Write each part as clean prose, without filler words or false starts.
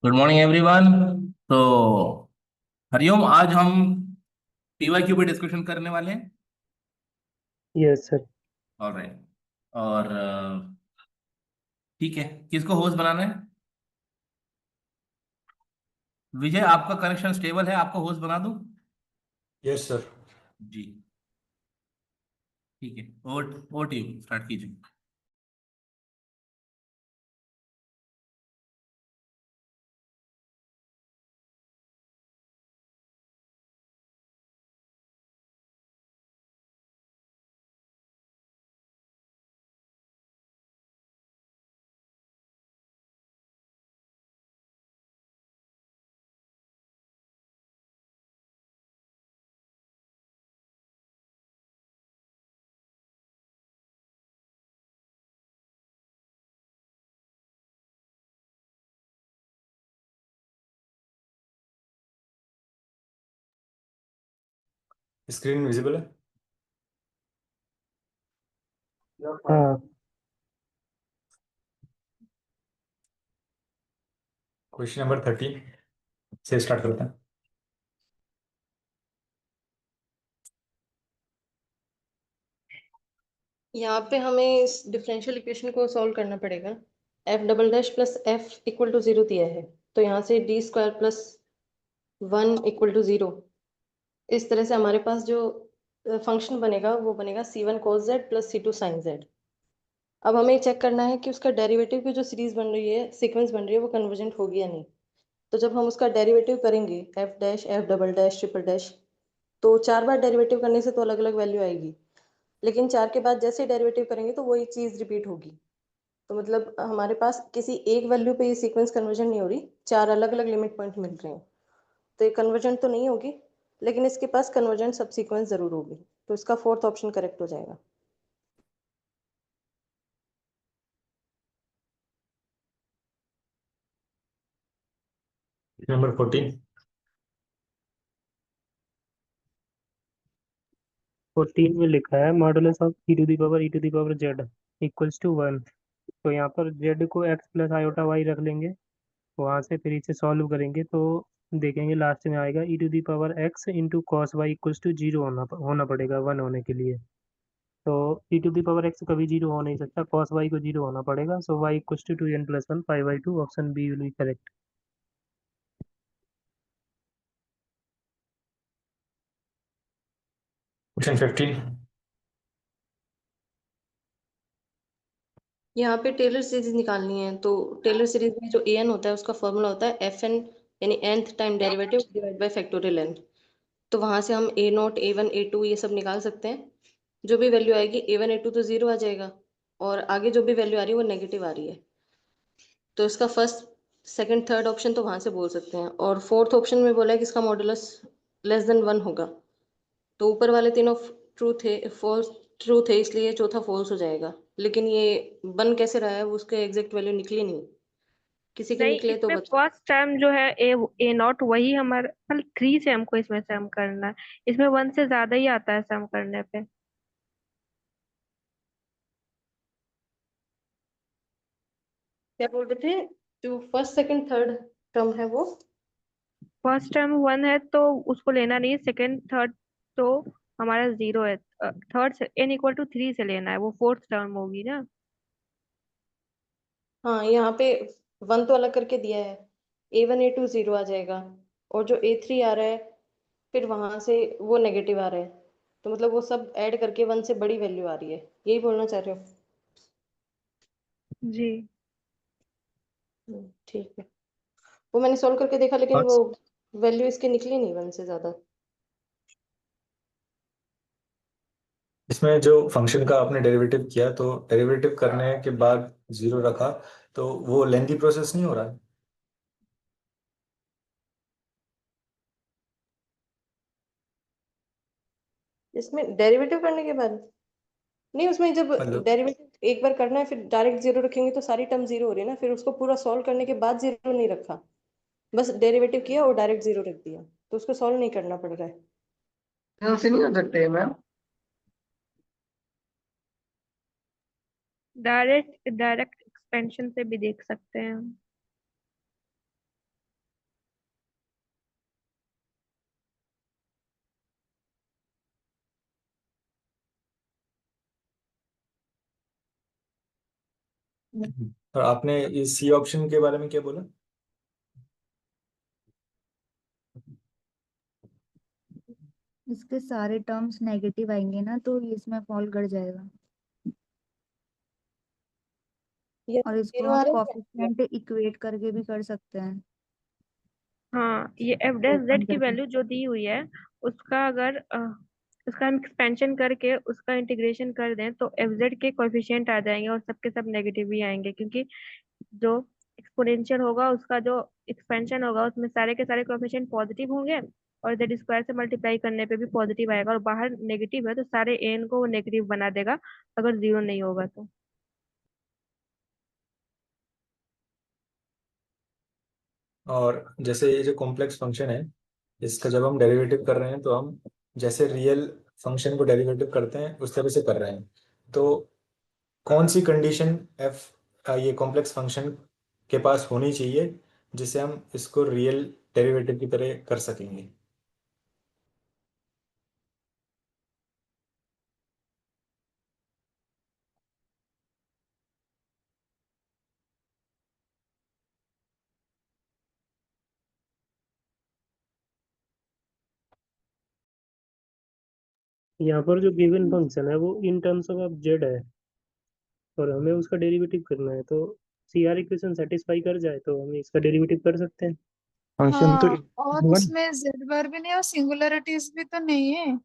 Good morning everyone. तो हरिओम, आज हम पीवाईक्यू पे डिस्कशन करने वाले हैं। Yes sir. ऑलराइट। और ठीक है, किसको होस्ट बनाना है? विजय, आपका कनेक्शन स्टेबल है, आपको होस्ट बना दूं? Yes sir. जी, ठीक है। ओवर टू यू, स्टार्ट कीजिए। स्क्रीन विजिबल है। हाँ। क्वेश्चन नंबर 13 से स्टार्ट करते हैं। यहाँ पे हमें इस डिफरेंशियल इक्वेशन को सॉल्व करना पड़ेगा। F double dash plus F equal to zero दिया है, तो यहाँ से D square plus one equal to zero. इस तरह से हमारे पास जो फंक्शन बनेगा वो बनेगा c one cos z plus c two sine z. अब हमें चेक करना है कि उसका डेरिवेटिव की जो सीरीज बन रही है, सीक्वेंस बन रही है, वो कन्वर्जेंट होगी या नहीं। तो जब हम उसका डेरिवेटिव करेंगे F dash F double dash triple dash, तो चार बार डेरिवेटिव करने से तो अलग अलग वैल्यू आएगी, लेकिन चार के बाद जैसे डेरिवेटिव करेंगे तो वही चीज़ रिपीट होगी। तो मतलब हमारे पास किसी एक वैल्यू पे ये सीक्वेंस कन्वर्जन नहीं हो रही, चार अलग अलग लिमिट पॉइंट मिल रहे हैं। तो ये कन्वर्जन तो नहीं होगी, लेकिन इसके पास कन्वर्जन सब सीक्वेंस जरूर होगी। तो इसका फोर्थ ऑप्शन करेक्ट हो जाएगा। नंबर 14। 14 में लिखा है modulus of e to the power equals to 1। तो यहाँ पर z को x प्लस आयोटा वाई रख लेंगे। वहाँ से फिर इसे सॉल्व करेंगे तो देखेंगे लास्ट में आएगा e to the power x into cos y equals to zero होना पड़ेगा 1 होने के लिए। तो e to the power x कभी जीरो हो नहीं सकता, कॉस वाई को जीरो होना पड़ेगा। So y equals to 2n+1 5/2। Option b will be correct. Question 15। यहाँ पे टेलर सीरीज निकालनी है, तो टेलर सीरीज में जो ए एन होता है उसका फॉर्मूला होता है एफ एन, यानी nth time derivative divide by factorial n. तो वहां से हम a naught a one a two ये सब निकाल सकते हैं। जो भी वैल्यू आएगी ए वन ए टू तो जीरो आ जाएगा, और आगे जो भी वैल्यू आ रही है वो नेगेटिव आ रही है। तो इसका फर्स्ट सेकंड थर्ड ऑप्शन तो वहां से बोल सकते हैं, और फोर्थ ऑप्शन में बोला है कि इसका मॉडुलस लेस देन वन होगा। तो ऊपर वाले तीनों ट्रू थे, फोर्थ ट्रू थे, इसलिए चौथा फॉल्स हो जाएगा। लेकिन ये बन कैसे रहा है, वो उसके एग्जैक्ट वैल्यू निकली नहीं। किसी के नहीं, निकले तो इसमें बता। फर्स्ट टर्म जो है ए नॉट वही हमारा, मतलब थ्री से हमको इसमें सम करना है। इसमें वन से ज्यादा ही आता है सम करने पे। क्या बोल रहे थे? जो फर्स्ट सेकंड थर्ड टर्म है वो। फर्स्ट टर्म वन है तो उसको लेना नहीं है, सेकंड थर्ड तो हमारा जीरो है। थर्ड से एन इक्वल टू थ्री से लेना है, वो फोर्थ टर्म होगी ना। हाँ, यहाँ पे वन तो अलग करके दिया है, ए वन ए टू जीरो आ जाएगा, और जो ए थ्री आ रहा है फिर वहां से वो नेगेटिव आ रहा है। तो मतलब वो सब ऐड करके वन से बड़ी वैल्यू आ रही है, यही बोलना चाह रहे हो? जी। ठीक है। वो मैंने सॉल्व करके देखा, लेकिन वो फर्स्ट वैल्यू इसके निकली नहीं वन से ज्यादा। इसमें जो फंक्शन का आपने डेरिवेटिव किया तो डेरिवेटिव करने के बाद जीरो रखा, तो वो लेंथी प्रोसेस नहीं हो रहा है? इसमें डेरिवेटिव करने के बाद नहीं, उसमें जब मतलब डेरिवेटिव एक बार करना है फिर डायरेक्ट जीरो रखेंगे तो सारी टर्म जीरो हो रही है ना, फिर उसको पूरा सॉल्व करने के बाद जीरो नहीं रखा, बस डेरिवेटिव किया और डायरेक्ट जीरो रख दिया, तो उसको सॉल्व नहीं करना पड़ रहा है। ध्यान से नहीं हो सकते मैम। डायरेक्ट डायरेक्ट एक्सपेंशन से भी देख सकते हैं हम। और आपने इस सी ऑप्शन के बारे में क्या बोला? इसके सारे टर्म्स नेगेटिव आएंगे ना, तो ये इसमें फॉल कर जाएगा। ये और इसको 0 आ हम रहा है क्या? कोफिशिएंट इक्वेट करके भी कर सकते हैं। हाँ, ये एफ डैश ओपन जेड की करके। वैल्यू जो दी हुई है उसका अगर उसका हम एक्सपेंशन करके उसका इंटीग्रेशन कर दें तो एफ जेड के कोएफिशिएंट आ जाएंगे और सबके सब नेगेटिव ही आएंगे, क्योंकि जो एक्सपोनेंशियल होगा उसका जो एक्सपेंशन होगा उसमें सारे के सारे कोएफिशिएंट पॉजिटिव होंगे और जेड स्क्वायर से मल्टीप्लाई करने पे भी पॉजिटिव आएगा, और बाहर नेगेटिव है तो सारे एन को वो नेगेटिव बना देगा अगर जीरो नहीं होगा तो। और जैसे ये जो कॉम्प्लेक्स फंक्शन है, इसका जब हम डेरिवेटिव कर रहे हैं तो हम जैसे रियल फंक्शन को डेरिवेटिव करते हैं उस तरह से कर रहे हैं। तो कौन सी कंडीशन ये कॉम्प्लेक्स फंक्शन के पास होनी चाहिए जिससे हम इसको रियल डेरिवेटिव की तरह कर सकेंगे? यहाँ पर जो गिवन फंक्शन है वो इन टर्म्स ऑफ जेड है और हमें उसका डेरिवेटिव करना है, तो सी आर इक्वेशन सेटिस्फाई कर जाए तो हम इसका डेरिवेटिव कर सकते हैं। फंक्शन तो हाँ, और वन। उसमें जेड बार भी नहीं और सिंगुलरिटीज भी तो नहीं है।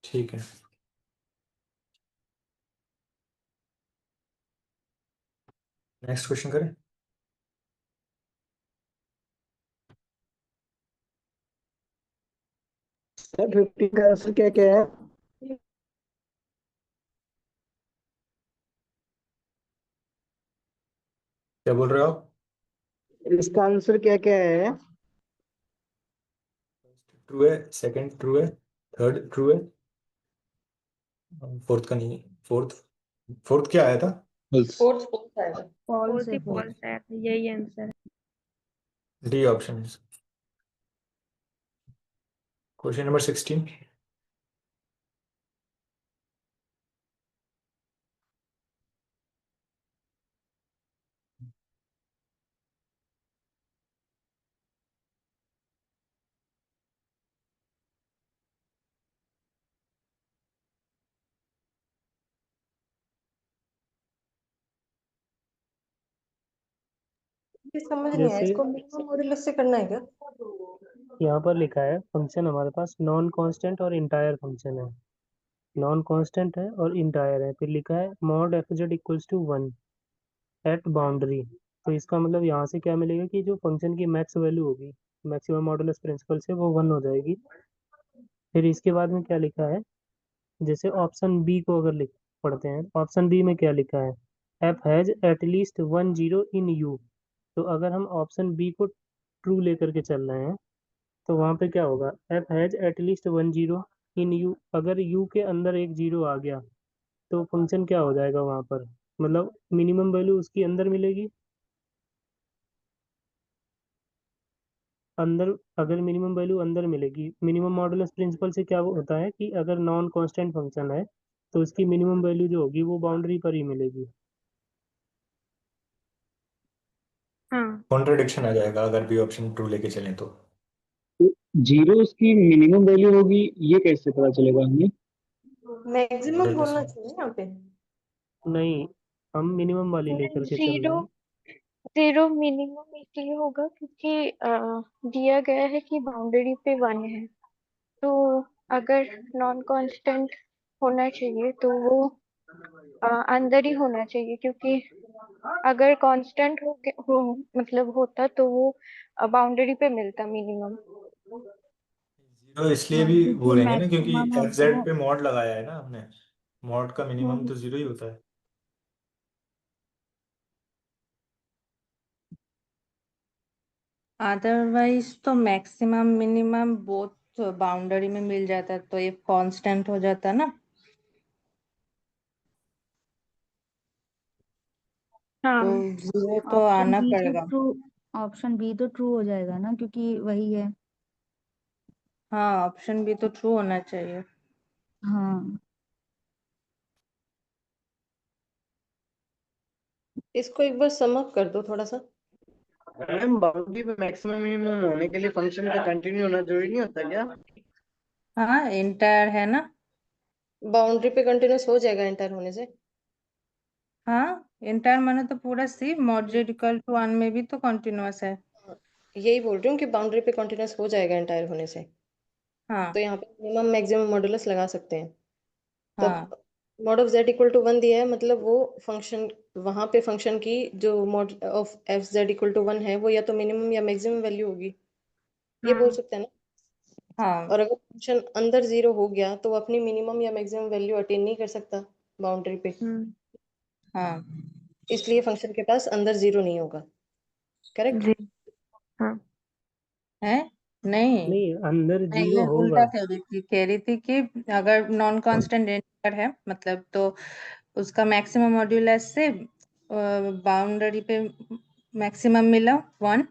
ठीक है, नेक्स्ट क्वेश्चन करें। सर 15 का आंसर क्या क्या है? क्या बोल रहे हो आप? इसका आंसर क्या क्या है? ट्रू है, सेकंड ट्रू है, थर्ड ट्रू है, फोर्थ का नहीं। फोर्थ फोर्थ क्या आया था? फॉल्स। फोर्थ फोर्थ आएगा। फॉल्स फोर्थ है ही फोर्थ। फॉल्स है, यही आंसर है। D option. Question number 16। ये समझ नहीं आया, जैसे इसको मिनिमम मॉड्यूलस से करना है क्या? यहाँ पर लिखा है फंक्शन हमारे पास नॉन कांस्टेंट और इंटायर फंक्शन है, नॉन कांस्टेंट है और इंटायर है, फिर लिखा है mod F Z equals to one at boundary. तो इसका मतलब यहाँ से क्या मिलेगा कि जो फंक्शन की मैक्स वैल्यू होगी मैक्सिमम मॉडुलस प्रिंसिपल से वो वन हो जाएगी। फिर इसके बाद में क्या लिखा है, जैसे ऑप्शन बी को अगर लिख पढ़ते हैं, ऑप्शन बी में क्या लिखा है, f has at least one zero in you. तो अगर हम ऑप्शन बी को ट्रू लेकर के चल रहे हैं तो वहाँ पे क्या होगा, F has at least one zero in you, अगर यू के अंदर एक जीरो आ गया तो फंक्शन क्या हो जाएगा वहाँ पर, मतलब मिनिमम वैल्यू उसकी अंदर मिलेगी। अंदर अगर मिनिमम वैल्यू अंदर मिलेगी, मिनिमम मॉडुलस प्रिंसिपल से क्या होता है कि अगर नॉन कांस्टेंट फंक्शन है तो उसकी मिनिमम वैल्यू जो होगी वो बाउंड्री पर ही मिलेगी। हाँ, कॉन्ट्रडिक्शन आ जाएगा अगर बी ऑप्शन ट्रू लेके चलें तो। जीरो उसकी मिनिमम वैल्यू होगी, ये कैसे पता चलेगा हमें? मैक्सिमम बोलना 100%। चाहिए यहाँ पे। नहीं, हम मिनिमम वाली लेकर के चल रहे जीरो हैं। जीरो मिनिमम इसलिए होगा क्योंकि दिया गया है कि बाउंड्री पे वन है, तो अगर नॉन कांस्टेंट होना चाहिए तो वो अंदर ही होना चाहिए, क्योंकि अगर कांस्टेंट मतलब होता तो वो बाउंड्री पे मिलता मिनिमम। जीरो इसलिए हाँ, भी क्योंकि बोलेंगे ना क्योंकि मैक्सिमम एफ होता जेड है। पे मॉड लगाया है ना हमने। मॉड का मिनिमम हम्म, तो जीरो ही होता है। अदरवाइज तो मैक्सिमम मिनिमम बोथ बाउंड्री में मिल जाता तो ये कांस्टेंट हो जाता ना। तो हाँ, जीरो तो ऑप्शन आना बी तो पड़ेगा। ट्रू, ऑप्शन बी तो ट्रू हो जाएगा ना, क्योंकि वही है। हाँ, ऑप्शन बी तो ट्रू होना चाहिए। हाँ इसको एक बार सम अप कर दो थोड़ा सा। मैम बाउंड्री पे मैक्सिमम मिनिमम होने के लिए फंक्शन का कंटिन्यू होना जरूरी नहीं होता क्या? हाँ, इंटायर है ना। बाउंड्री पे कंटिन्यूस हो जाएगा एंटर होने से। हाँ, इंटायर माने तो पूरा सी मॉड z इक्वल टू 1 में भी तो कंटिन्यूअस है। यही बोल रही हूँ कि बाउंड्री पे कंटिन्यूस हो जाएगा एंटायर होने से। हाँ तो यहाँ पे मिनिमम मैक्सिमम मॉडुलस लगा सकते हैं। हाँ तब mod of z equal to 1 दिया है, मतलब वो फंक्शन, वहां पे फंक्शन की जो mod of F z equal to 1 है वो या तो मिनिमम या मैक्सिमम वैल्यू होगी, ये बोल सकते हैं ना। हाँ और अगर फंक्शन अंदर 0 हो गया तो वो अपनी मिनिमम या मैक्सिमम वैल्यू अटेन नहीं कर सकता बाउंड्री पे, हाँ इसलिए फंक्शन के पास अंदर 0 नहीं होगा। करेक्ट। जी हाँ। है। नहीं, नहीं, अंदर मैं जीरो ये होगा। उल्टा कह रही थी कि अगर नॉन कांस्टेंट इंटीजर है मतलब तो उसका मैक्सिमम मॉड्यूलस से बाउंड्री पे मैक्सिमम मिला 1।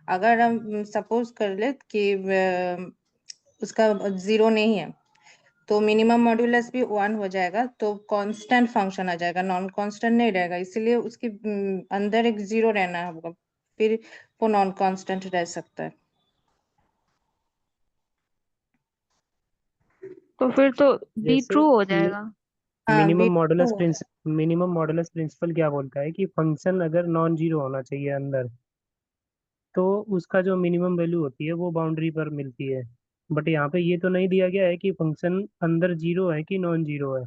अगर हम सपोज कर ले कि उसका 0 नहीं है तो मिनिमम मॉड्यूलस भी 1 हो जाएगा, तो कांस्टेंट फंक्शन आ जाएगा, नॉन कांस्टेंट नहीं रहेगा, इसीलिए उसके अंदर एक 0 रहना होगा, फिर वो नॉन कांस्टेंट रह सकता है। तो फिर तो बी जैसे ट्रू हो जाएगा। हाँ, बी मिनिमम मॉडुलस प्रिंसिपल क्या बोलता है कि फंक्शन अगर नॉन जीरो होना चाहिए अंदर, तो उसका जो मिनिमम वैल्यू होती है वो बाउंड्री पर मिलती है। बट यहाँ पे ये तो नहीं दिया गया है कि फंक्शन अंदर जीरो है कि नॉन जीरो है।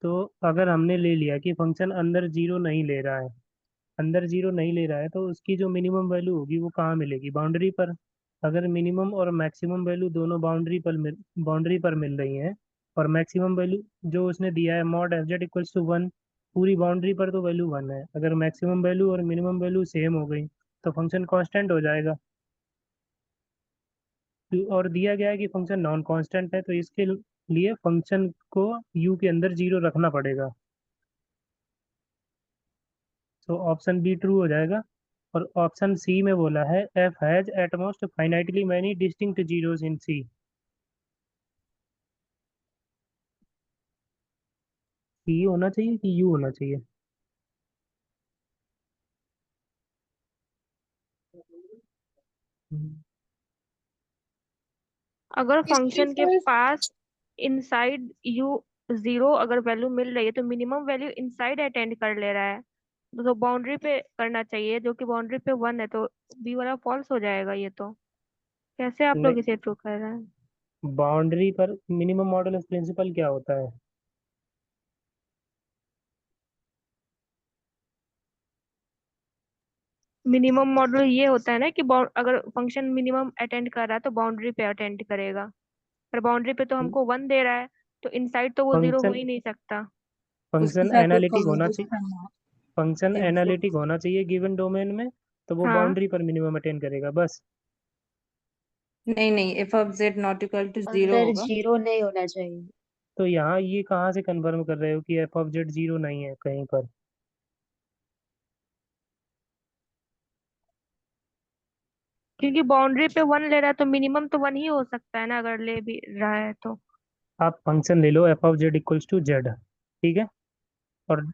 तो अगर हमने ले लिया कि फंक्शन अंदर जीरो नहीं ले रहा है, अंदर जीरो नहीं ले रहा है, तो उसकी जो मिनिमम वैल्यू होगी वो कहाँ मिलेगी? बाउंड्री पर। अगर मिनिमम और मैक्सिमम वैल्यू दोनों बाउंड्री पर मिल रही हैं, और मैक्सिमम वैल्यू जो उसने दिया है mod F Z equals to 1, पूरी बाउंड्री पर तो वैल्यू 1 है। अगर मैक्सिमम वैल्यू और मिनिमम वैल्यू सेम हो गई तो फंक्शन कांस्टेंट हो जाएगा। और दिया गया है कि फंक्शन नॉन कांस्टेंट है, तो इसके लिए फंक्शन को यू के अंदर जीरो रखना पड़ेगा। तो ऑप्शन बी ट्रू हो जाएगा। और ऑप्शन सी में बोला है f has at most finitely many distinct zeros in c. C होना चाहिए कि यू होना चाहिए? हम्म, अगर इसकी फंक्शन के फिर पास इनसाइड यू 0 अगर वैल्यू मिल रही है तो मिनिमम वैल्यू इनसाइड अटेंड कर ले रहा है, तो बाउंड्री पे करना चाहिए जो कि बाउंड्री पे 1 है, तो बी वाला फॉल्स हो जाएगा। ये तो कैसे आप लोग नहीं, इसे ट्रू कर रहे हैं? बाउंड्री पर मिनिमम मॉडुलस प्रिंसिपल क्या होता है? मिनिमम मॉड्यूल ये होता है ना कि अगर फंक्शन मिनिमम अटेंड कर रहा है तो बाउंड्री पे अटेंड करेगा, पर बाउंड्री पे तो हमको 1 दे रहा है, तो इनसाइड तो वो 0 हो फंक्शन ही नहीं सकता। उसके फंक्शन साथ एक एनालिटिक होना कॉन्वर्स चाहिए। करना फंक्शन है। एनालिटिक होना चाहिए गिवन डोमेन में, तो वो हाँ, बाउंड्री पर मिनिमम अटेन करेगा बस। नहीं नहीं, F of Z not equal to 0 अंदर होगा। जीरो नहीं होना चाहिए। तो यहाँ ये कहाँ से कंफर्म कर रहे हो कि एफ ऑफ जेड जीरो नहीं है कहीं पर? क्योंकि बाउंड्री पे 1 ले रहा है तो मिनिमम तो 1 ही हो सकता है ना, अगर ले भी रहा है तो। आप फंक्शन ले लो f of z equals to z, ठीक है, और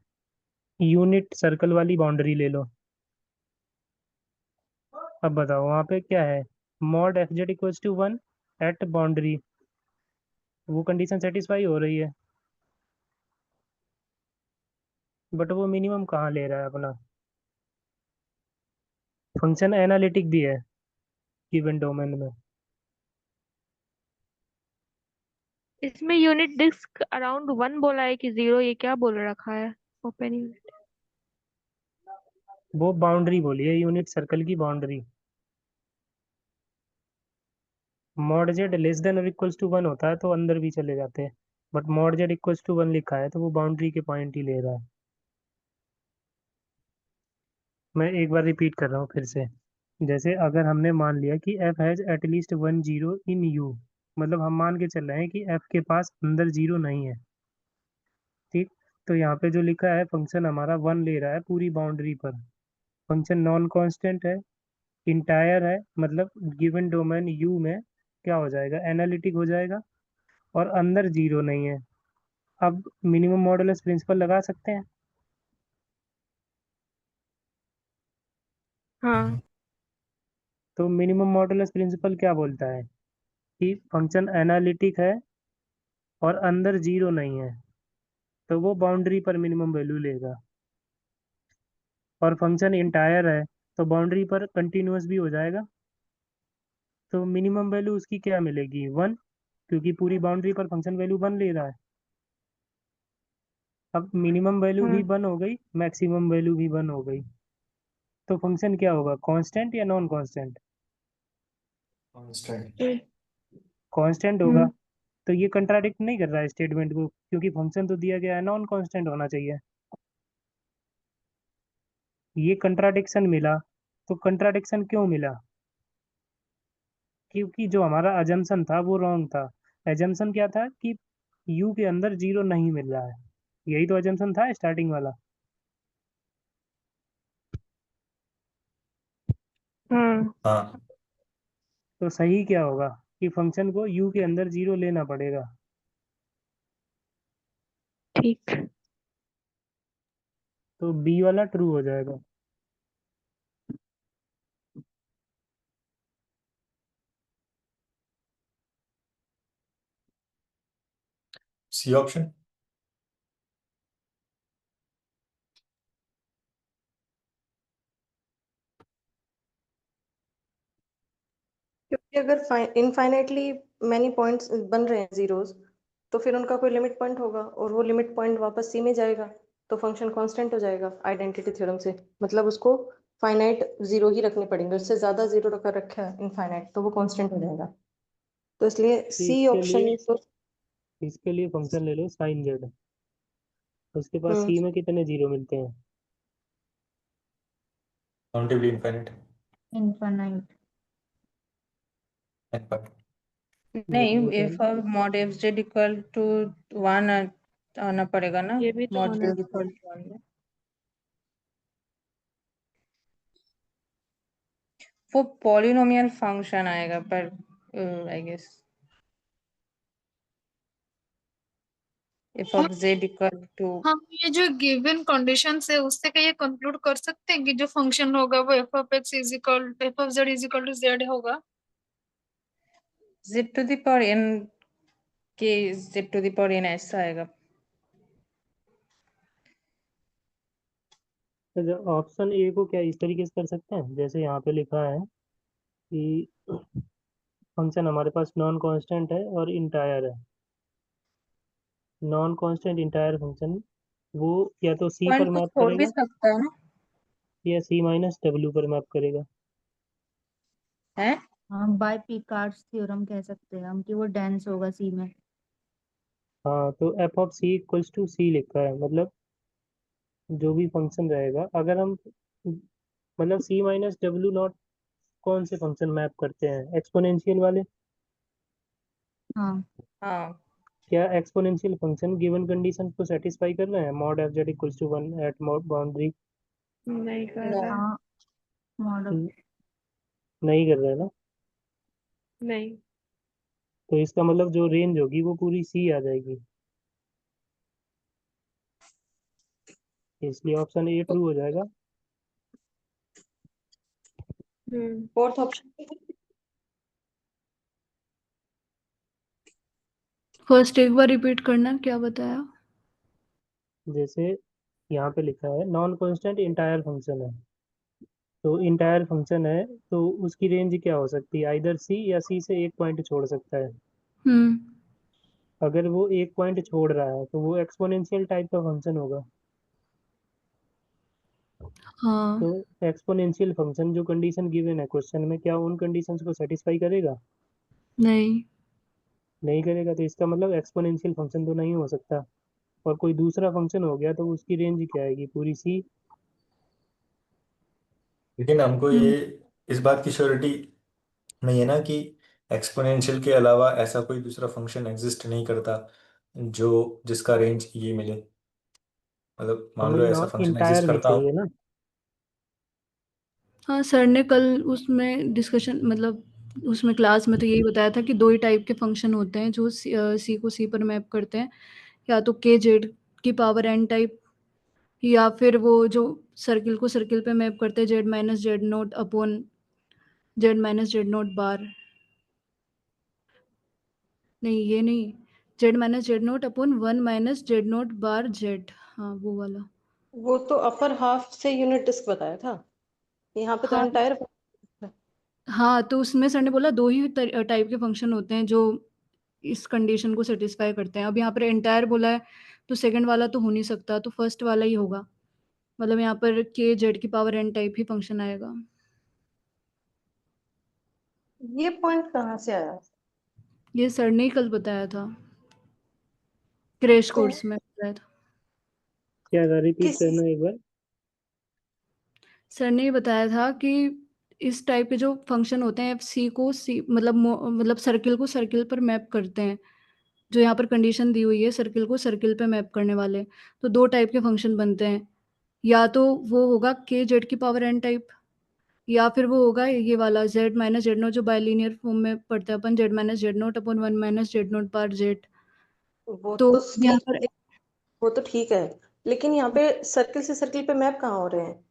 यूनिट सर्कल वाली बाउंड्री ले लो। अब बताओ वहाँ पे क्या है? Mod F Z equals to 1 at boundary, वो कंडीशन सेटिस्फाई हो रही है, बट वो मिनिमम कहाँ ले रहा है अपना? फंक्शन एनालिटिक भी है गिवन डोमेन में। इसमें यूनिट डिस्क अराउंड 1 बोला है कि 0, ये क्या बोल रखा है? Open unit. वो बाउंड्री बोली है, यूनिट सर्कल की boundary. Mod Z less than और इक्वल्स टू 1 होता है तो अंदर भी चले जाते हैं, but mod Z equals to 1 लिखा है तो वो बाउंड्री के पॉइंट ही ले रहा है। मैं एक बार रिपीट कर रहा हूँ फिर से। जैसे अगर हमने मान लिया कि f has at least 1 zero in u, मतलब हम मान के चल रहे हैं कि f के पास अंदर जीरो नहीं है, ठीक। तो यहाँ पे जो लिखा है फंक्शन हमारा 1 ले रहा है पूरी बाउंड्री पर, फंक्शन नॉन कांस्टेंट है, इंटायर है, मतलब गिवन डोमेन u में क्या हो जाएगा, एनालिटिक हो जाएगा और अंदर जीरो नहीं है। अब मिनिमम मॉडुलस प्रिंसिपल लगा सकते हैं। हाँ। तो मिनिमम मॉडुलस प्रिंसिपल क्या बोलता है कि फंक्शन एनालिटिक है और अंदर जीरो नहीं है, तो वो बाउंड्री पर मिनिमम वैल्यू लेगा। और फंक्शन इंटायर है तो बाउंड्री पर कंटिन्यूअस भी हो जाएगा, तो मिनिमम वैल्यू उसकी क्या मिलेगी, 1, क्योंकि पूरी बाउंड्री पर फंक्शन वैल्यू 1 ले रहा है। अब मिनिमम वैल्यू भी 1 हो गई, मैक्सिमम वैल्यू भी 1 हो गई, तो फंक्शन क्या होगा, कांस्टेंट या नॉन कांस्टेंट? कांस्टेंट। कांस्टेंट होगा। तो ये कंट्राडिक्ट नहीं कर रहा है स्टेटमेंट को, क्योंकि फंक्शन तो दिया गया है नॉन कांस्टेंट होना चाहिए। ये कंट्राडिक्शन मिला। तो कंट्राडिक्शन क्यों मिला, क्योंकि जो हमारा अजम्पशन था वो रॉन्ग था। अजम्पशन क्या था कि यू के अंदर जीरो नहीं मिल रहा है, यही तो अजम्पशन था स्टार्टिंग वाला। हाँ। तो सही क्या होगा कि फंक्शन को यू के अंदर जीरो लेना पड़ेगा। ठीक। तो बी वाला ट्रू हो जाएगा। C option. क्योंकि अगर इनफाइनाइटली मैनी पॉइंट्स बन रहे हैं जीरोस, तो फिर उनका कोई लिमिट पॉइंट होगा और वो लिमिट पॉइंट वापस सी में जाएगा, तो फंक्शन कांस्टेंट हो जाएगा आइडेंटिटी थ्योरम से। मतलब उसको फाइनाइट जीरो ही रखने पड़ेंगे, उससे ज्यादा जीरो रखा है इनफाइनाइट तो वो कांस्टेंट हो जाएगा। तो इसलिए सी इसके ऑप्शन लिए तो इसके लिए फंक्शन ले लो साइन जेड, उसके पास हम्म सी में कितने जीरो मिलते हैं, काउंटेबली इनफाइनाइट। इनफाइनाइट। नहीं, बताओ। If mod F Z equal to 1 आना पड़ेगा ना, ये भी तो मॉड होना जेड इक्वल टू 1 में। वो पॉलिनोमियल फंक्शन आएगा, पर I guess F of Z equal to हम ये जो गिवन कंडीशन है उससे क्या ये कंक्लूड कर सकते हैं कि जो फंक्शन होगा वो f of x is equal f of z is equal to z होगा? Z to the power n के z to the power n ऐसा आएगा। तो ऑप्शन ए को क्या इस तरीके से कर सकते हैं, जैसे यहाँ पे लिखा है कि फंक्शन हमारे पास नॉन कांस्टेंट है और इंटायर है। नॉन कांस्टेंट इंटायर फंक्शन वो या तो सी पॉइंट पर को मैप छोड़ भी करेगा सकता है ना, या सी माइनस डब्ल्यू पर मैप करेगा। है? हाँ, बाय पिकार्ड्स थ्योरम कह सकते हैं हम कि वो डेंस होगा सी में। हाँ, तो F of c equals to c लिखा है, मतलब जो भी फंक्शन रहेगा, अगर हम मतलब सी माइनस डब्ल्यू नॉट कौन से फंक्शन मैप करते हैं, एक्सपोनेंशियल वाले। हाँ। हाँ। क्या एक्सपोनेंशियल फंक्शन गिवन कंडीशन को सेटिस्फाई कर रहे हैं, mod F Z equals to 1 at mod boundary? नहीं कर No. रहा है। हाँ, मॉडल। नहीं कर रहे हैं ना, नहीं। तो इसका मतलब जो रेंज होगी वो पूरी सी आ जाएगी, इसलिए ऑप्शन ए ट्रू हो जाएगा। फोर्थ ऑप्शन फर्स्ट एक बार रिपीट करना, क्या बताया? जैसे यहाँ पे लिखा है नॉन कांस्टेंट इंटायर फंक्शन है, तो इंटायर फंक्शन है तो उसकी रेंज क्या हो सकती है, आइदर सी या सी से एक पॉइंट छोड़ सकता है। हम्म। अगर वो एक पॉइंट छोड़ रहा है तो वो एक्सपोनेंशियल टाइप का फंक्शन होगा। हाँ। तो एक्सपोनेंशियल फंक्शन जो कंडीशन गिवन है क्वेश्चन में, क्या उन कंडीशंस को सेटिस्फाई करेगा? नहीं। नहीं करेगा, तो इसका मतलब एक्सपोनेंशियल फंक्शन तो नहीं हो सकता, और कोई दूसरा फंक्शन हो गया तो उसकी रेंज क्या आएगी, पूरी सी। लेकिन हमको हम्म। ये इस बात की श्योरिटी नहीं है ना कि एक्सपोनेंशियल के अलावा ऐसा कोई दूसरा फंक्शन एग्जिस्ट नहीं करता जो जिसका रेंज ये मिले। मतलब मान हमें लो ऐसा नॉन फंक्शन एग्जिस्ट इंटायर भी करता चाहिए हो। ना। हाँ, सर ने कल उसमें डिस्कशन मतलब उसमें क्लास में तो यही बताया था कि दो ही टाइप के फंक्शन होते हैं जो सी को सी पर मैप करते हैं, या तो के जेड की पावर एन टाइप, या फिर वो जो सर्किल को सर्किल पे मैप करते हैं z minus z naught upon z minus z naught bar. नहीं, ये नहीं, z minus z naught upon 1 minus z naught bar z, हाँ वो वाला। वो तो अपर हाफ से यूनिट डिस्क बताया था, यहाँ पे तो हाँ एंटायर। हाँ, तो उसमें सर ने बोला दो ही टाइप के फंक्शन होते हैं जो इस कंडीशन को सेटिस्फाई करते हैं। अब यहाँ पर एंटायर बोला है तो सेकंड वाला तो हो नहीं सकता, तो फर्स्ट वाला ही होगा। मतलब यहाँ पर के जेड की पावर एन टाइप ही फंक्शन आएगा। ये पॉइंट कहाँ से आया? ये सर ने ही कल बताया था, क्रैश तो कोर्स में बताया था। क्या रिपीट किस करना एक बार? सर ने ये बताया था कि इस टाइप के जो फंक्शन होते हैं सी को सी मतलब सर्किल को सर्किल पर मैप करते हैं, जो यहाँ पर कंडीशन दी हुई है सर्किल को सर्किल पे मैप करने वाले, तो दो टाइप के फंक्शन बनते हैं। या तो वो होगा के जेड की पावर एन टाइप, या फिर वो होगा ये वाला जेड माइनस जेड नोट जो बाइलिनियर फॉर्म में पढ़ते हैं अपन, जेड माइनस जेड नोट अपन 1 minus z naught bar Z. वो तो तो यहाँ ठीक पर है, वो तो ठीक है, लेकिन यहाँ पे सर्किल से सर्किल पे मैप कहाँ हो रहे हैं?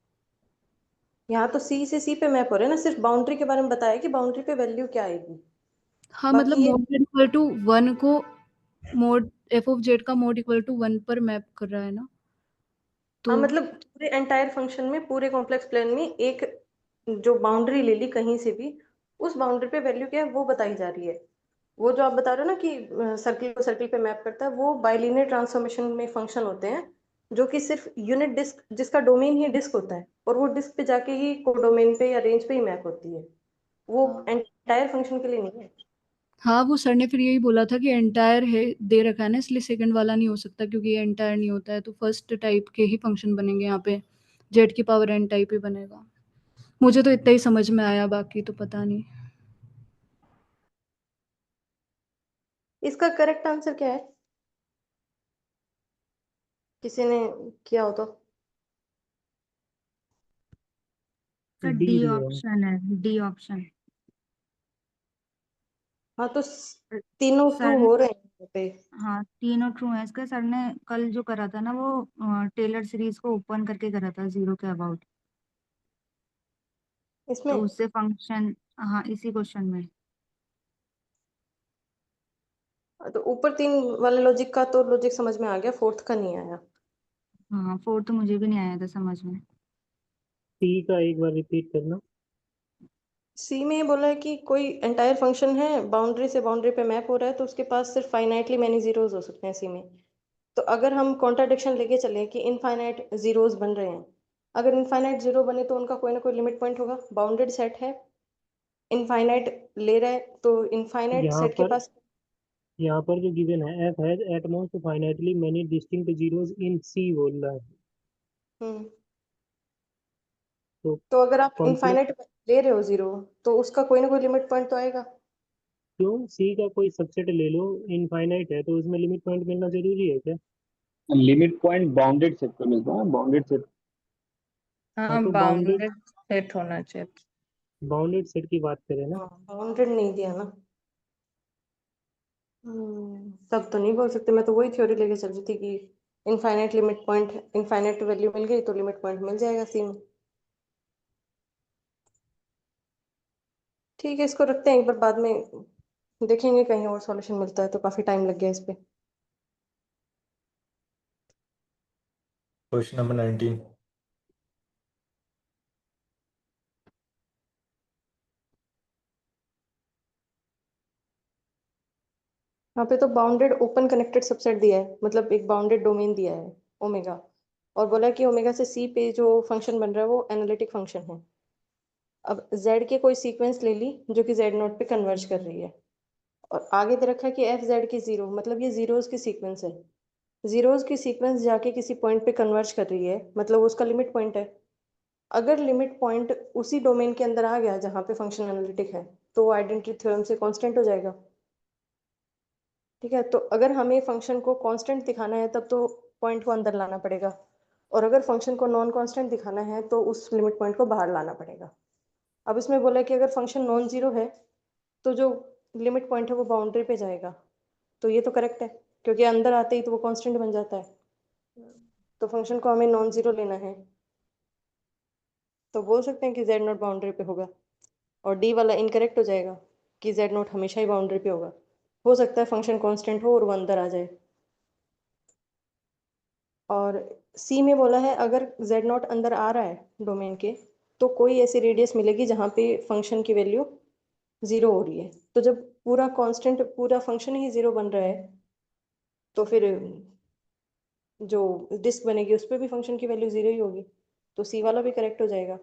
यहाँ तो सी से सी पे मैप हो रहे हैं ना, सिर्फ बाउंड्री के बारे में बताया कि बाउंड्री पे वैल्यू क्या आएगी। हाँ, मतलब बाकी ये, मोड इक्वल टू 1 को मोड एफ ऑफ जेड का मोड इक्वल टू 1 पर मैप कर रहा है ना, तो हाँ मतलब पूरे एंटायर फंक्शन में, पूरे कॉम्प्लेक्स प्लेन में एक जो बाउंड्री ले ली कहीं से भी, उस बाउंड्री पे वैल्यू क्या है वो बताई जा रही है। वो जो आप बता रहे हो ना कि सर्किल को सर्किल पे मैप करता है, वो बाइलिनियर ट्रांसफॉर्मेशन में फंक्शन होते हैं, जो कि सिर्फ यूनिट डिस्क जिसका डोमेन ही डिस्क होता है, और वो डिस्क पे जाके ही कोडोमेन पे या रेंज पे ही मैप होती है, वो हाँ एंटायर फंक्शन के लिए नहीं है। हाँ, वो सर ने फिर यही बोला था कि एंटायर है दे रखा है ना, इसलिए सेकंड वाला नहीं हो सकता क्योंकि ये एंटायर नहीं होता है, तो फर्स्ट टाइप के ही फंक्शन बनेंगे यहाँ पे, जेड की पावर एन टाइप ही बनेगा। मुझे तो इतना ही समझ में आया, बाकी तो पता नहीं। इसका करेक्ट आंसर क्या है, किसी ने किया हो तो? डी डी दिया है। ऑप्शन है, डी ऑप्शन। हाँ तो तीनों ट्रू सर, हो रहे हैं यहाँ पे। हाँ तीनों ट्रू है इसका। सर ने कल जो करा था ना वो टेलर सीरीज को ओपन करके करा था जीरो के अबाउट, इसमें तो उससे फंक्शन, हाँ इसी क्वेश्चन में। तो ऊपर तीन वाले लॉजिक का तो लॉजिक समझ में आ गया, फोर्थ का नहीं आया। हाँ फोर्थ तो मुझे भी नहीं आया था समझ में। टी का एक बार रिपीट करना। सी में ये बोला है कि कोई एंटायर फंक्शन है, बाउंड्री से बाउंड्री पे मैप हो रहा है, तो उसके पास सिर्फ फाइनाइटली मैनी जीरोस हो सकते हैं सी में। तो अगर हम कॉन्ट्राडिक्शन लेके चले कि इनफाइनाइट जीरोस बन रहे हैं, अगर इनफाइनाइट जीरो बने तो उनका कोई ना कोई लिमिट पॉइंट होगा, बाउंडेड सेट है, इनफाइनाइट ले रहा है तो इनफाइनाइट यहाँ सेट के पर पास। यहाँ पर जो गिवन है f has at most finitely many distinct zeros in c बोल रहा है। हम्म तो तो अगर आप कॉम्प्लेक्स, इनफाइनाइट ले रहे हो जीरो, तो उसका कोई ना कोई लिमिट पॉइंट तो आएगा। क्यों सी का कोई सबसेट ले लो, इनफाइनाइट है तो उसमें लिमिट पॉइंट मिलना जरूरी है क्या? लिमिट पॉइंट बाउंडेड सेट पे मिलता है, बाउंडेड सेट। हाँ हाँ तो बाउंडेड, बाउंडेड सेट होना चाहिए। बाउंडेड सेट की बात करें ना। हाँ बाउंडेड नहीं दिया ना। तब तो नहीं बोल सकते, मैं तो वही थ्योरी लेके चल रही थी कि infinite limit point, infinite value मिल गई तो लिमिट पॉइंट मिल जाएगा सी में। ठीक है, इसको रखते हैं, एक बार बाद में देखेंगे कहीं और सॉल्यूशन मिलता है, तो काफी टाइम लग गया इस पे। Question number 19। यहाँ पे तो बाउंडेड ओपन कनेक्टेड सबसेट दिया है, मतलब एक बाउंडेड डोमेन दिया है ओमेगा, और बोला कि ओमेगा से सी पे जो फंक्शन बन रहा है वो एनालिटिक फंक्शन है। अब z के कोई सीक्वेंस ले ली जो कि z नोट पे कन्वर्ज कर रही है, और आगे दे रखा है कि एफ जेड की जीरो, मतलब ये जीरोस की सीक्वेंस है, जीरोस की सीक्वेंस जाके किसी पॉइंट पे कन्वर्ज कर रही है, मतलब उसका लिमिट पॉइंट है। अगर लिमिट पॉइंट उसी डोमेन के अंदर आ गया जहाँ पे फंक्शन एनालिटिक है, तो वो आइडेंटिटी थ्योरम से कांस्टेंट हो जाएगा। ठीक है, तो अगर हमें फंक्शन को कांस्टेंट दिखाना है तब तो पॉइंट को अंदर लाना पड़ेगा, और अगर फंक्शन को नॉन कांस्टेंट दिखाना है तो उस लिमिट पॉइंट को बाहर लाना पड़ेगा। अब इसमें बोला है कि अगर फंक्शन नॉन जीरो है तो जो लिमिट पॉइंट है वो बाउंड्री पे जाएगा। तो ये तो करेक्ट है, क्योंकि अंदर आते ही तो वो कांस्टेंट बन जाता है। तो फंक्शन को हमें नॉन जीरो लेना है, तो बोल सकते हैं कि जेड नॉट बाउंड्री पे होगा। और डी वाला इनकरेक्ट हो जाएगा कि जेड नॉट हमेशा ही बाउंड्री पे होगा। हो सकता है फंक्शन कांस्टेंट हो और वो अंदर आ जाए। और सी में बोला है अगर जेड नॉट अंदर आ रहा है डोमेन के, तो कोई ऐसी रेडियस मिलेगी जहाँ पे फंक्शन की वैल्यू जीरो हो रही है। तो जब पूरा कांस्टेंट पूरा फंक्शन ही जीरो बन रहा है, तो फिर जो डिस्क बनेगी उस पर भी फंक्शन की वैल्यू जीरो ही होगी। तो सी वाला भी करेक्ट हो जाएगा।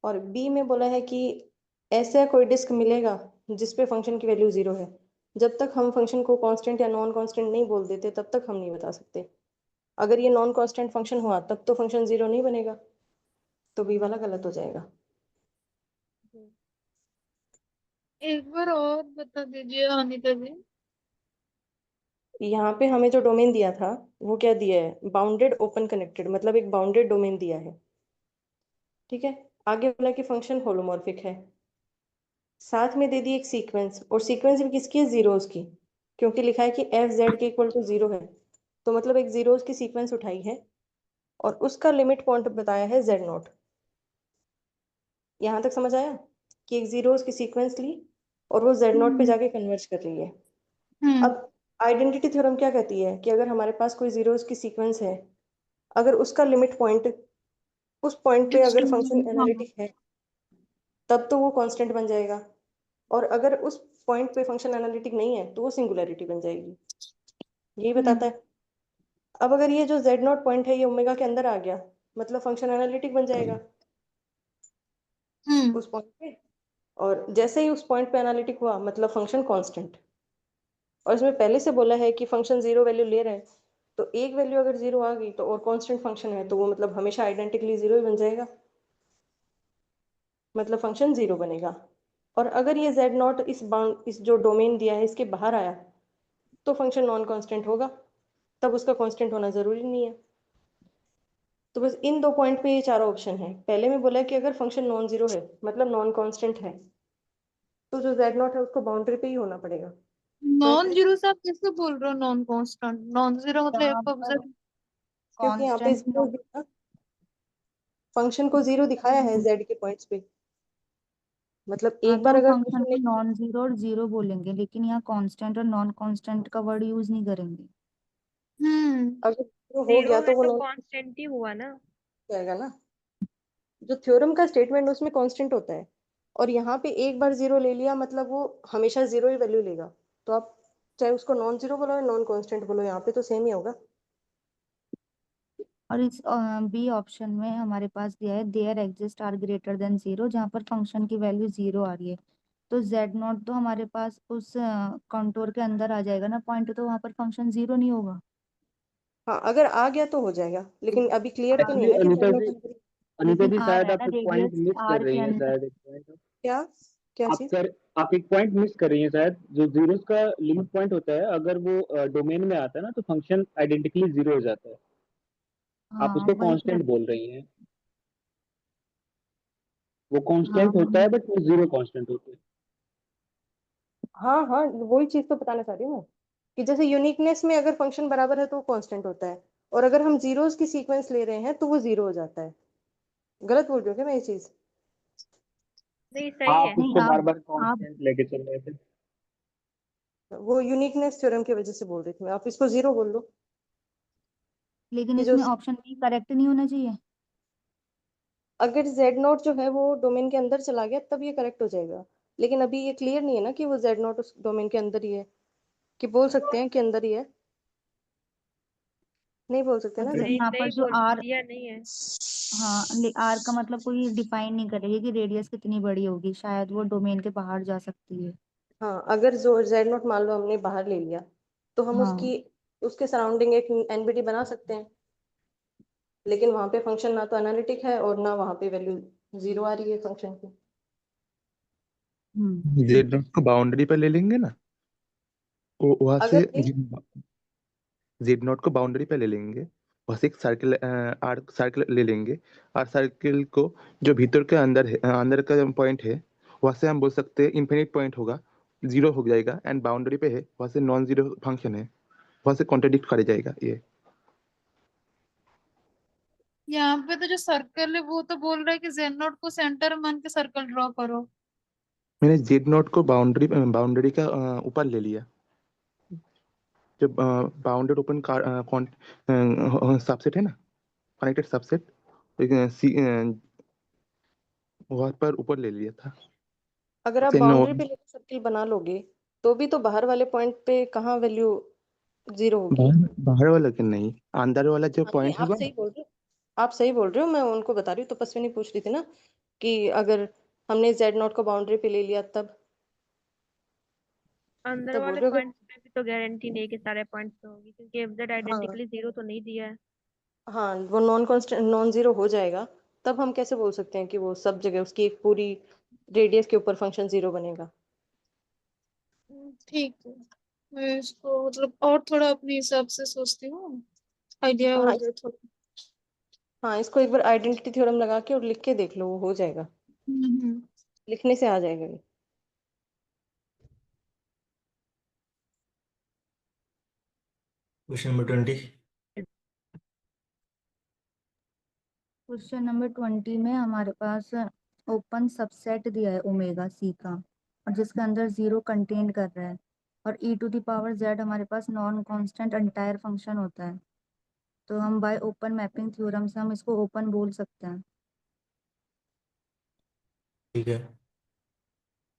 और बी में बोला है कि ऐसा कोई डिस्क मिलेगा जिसपे फंक्शन की वैल्यू जीरो है। जब तक हम फंक्शन को कांस्टेंट या नॉन कांस्टेंट नहीं बोल देते तब तक हम नहीं बता सकते। अगर ये नॉन कांस्टेंट फंक्शन हुआ तब तो फंक्शन जीरो नहीं बनेगा। तो बी वाला गलत हो जाएगा। एक बार और बता दीजिए अनिता जी। यहाँ पे हमें जो डोमेन दिया था वो क्या दिया है, बाउंडेड ओपन कनेक्टेड, मतलब एक बाउंडेड डोमेन दिया है। ठीक है, आगे बोला कि फंक्शन होलोमॉर्फिक है, साथ में दे दी एक सीक्वेंस, और सीक्वेंस भी किसकी है, जीरोस की, क्योंकि लिखा है कि एफ जेड के इक्वल टू जीरो है। तो मतलब एक जीरोस की सीक्वेंस उठाई है और उसका लिमिट पॉइंट बताया है जेड नॉट। यहाँ तक समझ आया कि एक जीरोस की सीक्वेंस ली और वो जेड नॉट पे जाके कन्वर्ज कर रही है। अब आइडेंटिटी थ्योरम क्या कहती है कि अगर हमारे पास कोई जीरोस की सीक्वेंस है, अगर उसका लिमिट पॉइंट उस पॉइंट पे अगर फंक्शन एनालिटिक है तब तो वो कांस्टेंट बन जाएगा, और अगर उस पॉइंट पे फंक्शन एनालिटिक नहीं है तो वो सिंगुलैरिटी बन जाएगी। यही बताता है। अब अगर ये जो जेड नॉट पॉइंट है ये ओमेगा के अंदर आ गया, मतलब फंक्शन एनालिटिक बन जाएगा उस पॉइंट पे, और जैसे ही उस पॉइंट पे एनालिटिक हुआ मतलब फंक्शन कांस्टेंट। और इसमें पहले से बोला है कि फंक्शन जीरो वैल्यू ले रहा है, तो एक वैल्यू अगर जीरो आ गई तो और कांस्टेंट फंक्शन है तो वो मतलब हमेशा आइडेंटिकली जीरो ही बन जाएगा, मतलब फंक्शन जीरो बनेगा। और अगर ये जेड नॉट इस जो डोमेन दिया है इसके बाहर आया तो फंक्शन नॉन कांस्टेंट होगा, तब उसका कांस्टेंट होना जरूरी नहीं है। तो बस इन दो पॉइंट पे ये चारों ऑप्शन है। पहले में बोला है कि अगर फंक्शन नॉन जीरो है मतलब नॉन कांस्टेंट है, तो जो जेड नॉट है उसको बाउंड्री पे ही होना पड़ेगा। तो नॉन जीरो से आप कैसे बोल रहे हो नॉन कांस्टेंट? नॉन जीरो मतलब यहाँ एफ ऑफ पर जेड। क्योंकि यहाँ पे कांस्टेंट फंक्शन को जीरो दिखाया है जेड के पॉइंट्स पे, मतलब हाँ एक तो बार हम अगर फंक्शन फंक्शन को नॉन जीरो और जीरो बोलेंगे, लेकिन यहाँ कांस्टेंट और नॉन कांस्टेंट का वर्ड यूज नहीं करेंगे। अगर जीरो हो जीरो गया है तो वो तो नॉन कांस्टेंट ही हुआ ना। जाएगा ना। जो थ्योरम का स्टेटमेंट उसमें कांस्टेंट होता है, और यहाँ पे एक बार जीरो ले लिया मतलब वो हमेशा जीरो ही वैल्यू लेगा। तो आप चाहे उसको नॉन जीरो बोलो या नॉन कांस्टेंट बोलो, यहाँ पे तो सेम ही होगा। और इस बी ऑप्शन में हमारे पास दिया है there exist R greater than zero, जहाँ पर फंक्शन की वैल्यू जीरो आ रही है। तो जेड नॉट तो हमारे पास उस कंटूर के अंदर आ जाएगा ना पॉइंट, तो वहां पर फंक्शन जीरो नहीं होगा। हाँ अगर आ गया तो हो जाएगा, लेकिन अभी क्लियर तो नहीं है एक्चुअली ना कि जेड नॉट अंदर। अनीता लेकिन जी आ शायद रहा है आप ना एक पॉइंट रेडियस मिस कर आर रही के हैं, अंदर। शायद एक पॉइंट क्या क्या आप चीज? सर आप एक पॉइंट मिस कर रही हैं शायद। जो जीरोस का लिमिट पॉइंट होता है अगर वो डोमेन में आता है ना तो फंक्शन आइडेंटिकली जीरो हो जाता है। आप हाँ उसको वही कांस्टेंट बोल रही हैं। वो हाँ कांस्टेंट होता है बट वो जीरो कांस्टेंट होता है। हाँ हाँ, वही चीज तो बताना चाह रही हूँ मैं, कि जैसे यूनिकनेस में अगर फंक्शन बराबर है तो वो कांस्टेंट होता है, और अगर हम जीरोस की सीक्वेंस ले रहे हैं तो वो जीरो हो जाता है। गलत बोल रही हूँ क्या मैं ये चीज? नहीं हाँ सही है। आप नहीं उसको बार बार आप कांस्टेंट लेके चल रहे थे। वो यूनिकनेस थ्योरम की वजह से बोल रही थी मैं, आप इसको जीरो बोल लो। लेकिन कि जो इसमें ऑप्शन बी करेक्ट नहीं होना चाहिए। अगर जेड नॉट जो है वो डोमेन के अंदर चला गया तब ये करेक्ट हो जाएगा, लेकिन अभी ये क्लियर नहीं है ना कि वो जेड नॉट उस डोमेन के अंदर ही है। कि बोल सकते हैं कि अंदर ही है? नहीं बोल सकते ना क्योंकि सर। नहीं यहाँ पर नहीं जो बोल आर, दिया नहीं है। हाँ आर का मतलब कोई डिफाइन नहीं करेगी कि रेडियस कितनी बड़ी होगी, शायद वो डोमेन के बाहर जा सकती है। हाँ, अगर जो जेड नॉट मान लो हमने बाहर ले लिया, तो हम हाँ उसके सराउंडिंग एक एनबीटी बना सकते हैं, लेकिन वहां पे फंक्शन ना तो एनालिटिक है और ना वहां पे वैल्यू जीरो आ रही है फंक्शन की। जेड नॉट को बाउंड्री पर ले लेंगे ना, वहां से अगर ये जेड नॉट को बाउंड्री पे ले लेंगे, वहाँ से एक सर्किल आर्क सर्किल ले लेंगे, और सर्किल को जो भीतर के अंदर है, अंदर का पॉइंट है, वहाँ से हम बोल सकते हैं इन्फिनिट पॉइंट होगा, जीरो हो जाएगा, एंड बाउंड्री पे है, वहाँ से नॉन जीरो फंक्शन है, वहाँ से कॉन्ट्रडिक्ट कर जाएगा ये। यहाँ पे तो जो सर्कल है वो तो बोल रहा है कि जेड नोट को सेंटर मान के सर्कल ड्रॉ करो। मैंने जेड नोट को बाउंड्री का ऊपर ले लिया, जो बाउंडेड ओपन सबसेट है ना, कनेक्टेड सबसेट, वहाँ पर ऊपर ले लिया था। अगर आप से नो बाउंड्री पे लेके सर्किल बना लोगे तो भी तो बाहर वाले पॉइंट पे कहाँ वैल्यू जीरो होगी। बाहर बाहर वाला कि नहीं, अंदर वाला जो हाँ, नहीं पॉइंट आप होगा सही ना। बोल रहे हो, आप सही बोल रहे हो, मैं उनको बता रही हूँ। तो तपस्विनी पूछ रही थी ना कि अगर हमने जेड नॉट को बाउंड्री पे ले लिया तब अंदर तब बोल वाले रहे हो पॉइंट्स पे भी तो गारंटी नहीं कि सारे पॉइंट्स पे होगी, क्योंकि एफजेड हाँ आइडेंटिकली जीरो तो नहीं दिया है। हाँ, वो नॉन कांस्टेंट नॉन जीरो हो जाएगा। तब हम कैसे बोल सकते हैं कि वो सब जगह उसकी एक पूरी रेडियस के ऊपर फंक्शन जीरो बनेगा। ठीक है, मैं इसको मतलब और थोड़ा अपने हिसाब से सोचती हूँ, आइडिया हो हाँ जाए थोड़ा। हाँ, इसको एक बार आइडेंटिटी थ्योरम लगा के और लिख के देख लो, वो हो जाएगा, हम्म। लिखने से आ जाएगा ये। Question number 20। क्वेश्चन नंबर 20 में हमारे पास ओपन सबसेट दिया है ओमेगा सी का, और जिसके अंदर जीरो कंटेन कर रहा है, और ई टू द पावर जेड हमारे पास नॉन कांस्टेंट एंटायर फंक्शन होता है। तो हम बाय ओपन मैपिंग थ्योरम से हम इसको ओपन बोल सकते हैं। ठीक है।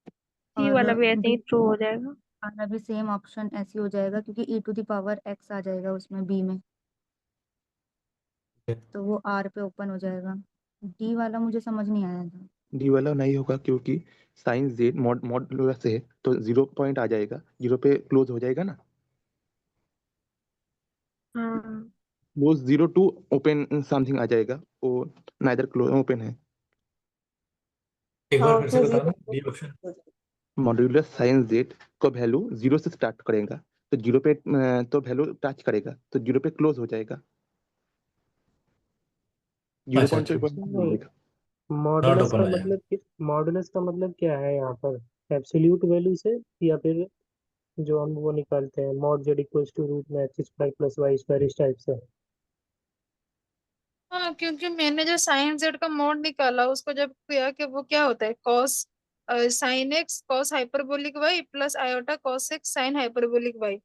सी और वाला भी ऐसे बी ही ट्रू हो जाएगा। वाला भी सेम ऑप्शन ऐसे हो जाएगा, क्योंकि ई टू द पावर एक्स आ जाएगा उसमें बी में, तो वो आर पे ओपन हो जाएगा। डी वाला मुझे समझ नहीं आया था। डी वाला नहीं होगा, क्योंकि साइन जेड मॉडुलस से है, तो जीरो पॉइंट आ जाएगा, जीरो पे क्लोज हो जाएगा ना, हाँ वो जीरो टू ओपन समथिंग आ जाएगा, वो नाइदर क्लोज ओपन है। एक हाँ बार फिर से उसमें बताना zero D option. Modulus sine Z का वैल्यू जीरो से स्टार्ट करेगा, तो जीरो पे तो वैल्यू टच करेगा, तो जीरो पे क्लोज हो जाएगा, जीरो अच्छा पॉइंट अच्छा, पे पॉइंट नहीं, मिलेगा। नॉट मॉडुलस ओपन का हो जाएगा। मतलब मॉडुलस का मतलब क्या है यहाँ पर? एब्सोल्यूट वैल्यू से, या फिर जो हम वो निकालते हैं mod Z equals to root में x square plus y square, इस टाइप से? हाँ, क्योंकि मैंने जो साइन जेड का मॉड निकाला उसको जब किया कि वो क्या होता है, cos sine x cos hyperbolic y plus iota cos x sine hyperbolic y.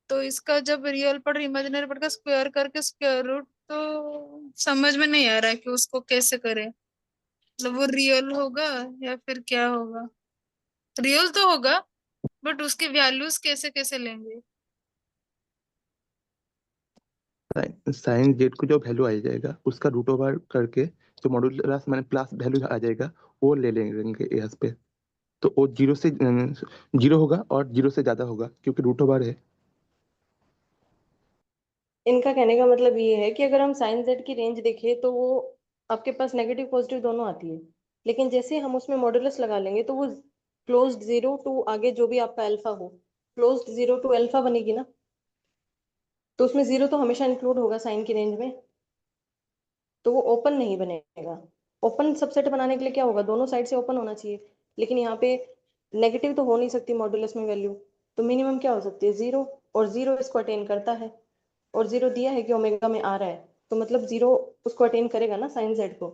तो इसका जब रियल पढ़ इमेजिनरी पढ़ का स्क्वायर करके स्क्वायर रूट, तो समझ में नहीं आ रहा है कि उसको कैसे करें। मतलब वो रियल होगा या फिर क्या होगा। रियल तो होगा, बट उसकी वैल्यूज कैसे कैसे लेंगे। साइन जेड को जो वैल्यू आ जाएगा उसका रूट ओवर करके, जो मॉड्यूलस मैंने प्लस वैल्यू आ जाएगा, वो ले लेंगे यहाँ पे, तो वो जीरो से जीरो होगा, और जीरो से ज्यादा होगा, क्योंकि रूट ओवर है। इनका कहने का मतलब ये है कि अगर हम साइन जेड की रेंज देखें तो वो आपके पास नेगेटिव पॉजिटिव दोनों आती है, लेकिन जैसे हम उसमें मॉडुलस लगा लेंगे तो वो क्लोज्ड जीरो टू आगे जो भी आपका अल्फा हो, क्लोज्ड जीरो टू अल्फा बनेगी ना। तो उसमें जीरो तो हमेशा इंक्लूड होगा साइन की रेंज में, तो वो ओपन नहीं बनेगा। ओपन सबसेट बनाने के लिए क्या होगा, दोनों साइड से ओपन होना चाहिए, लेकिन यहाँ पे नेगेटिव तो हो नहीं सकती मॉडुलस में वैल्यू। तो मिनिमम क्या हो सकती है, जीरो, और जीरो इसको अटेन करता है, और जीरो दिया है कि ओमेगा में आ रहा है, तो मतलब जीरो उसको अटेन करेगा ना साइन जेड को।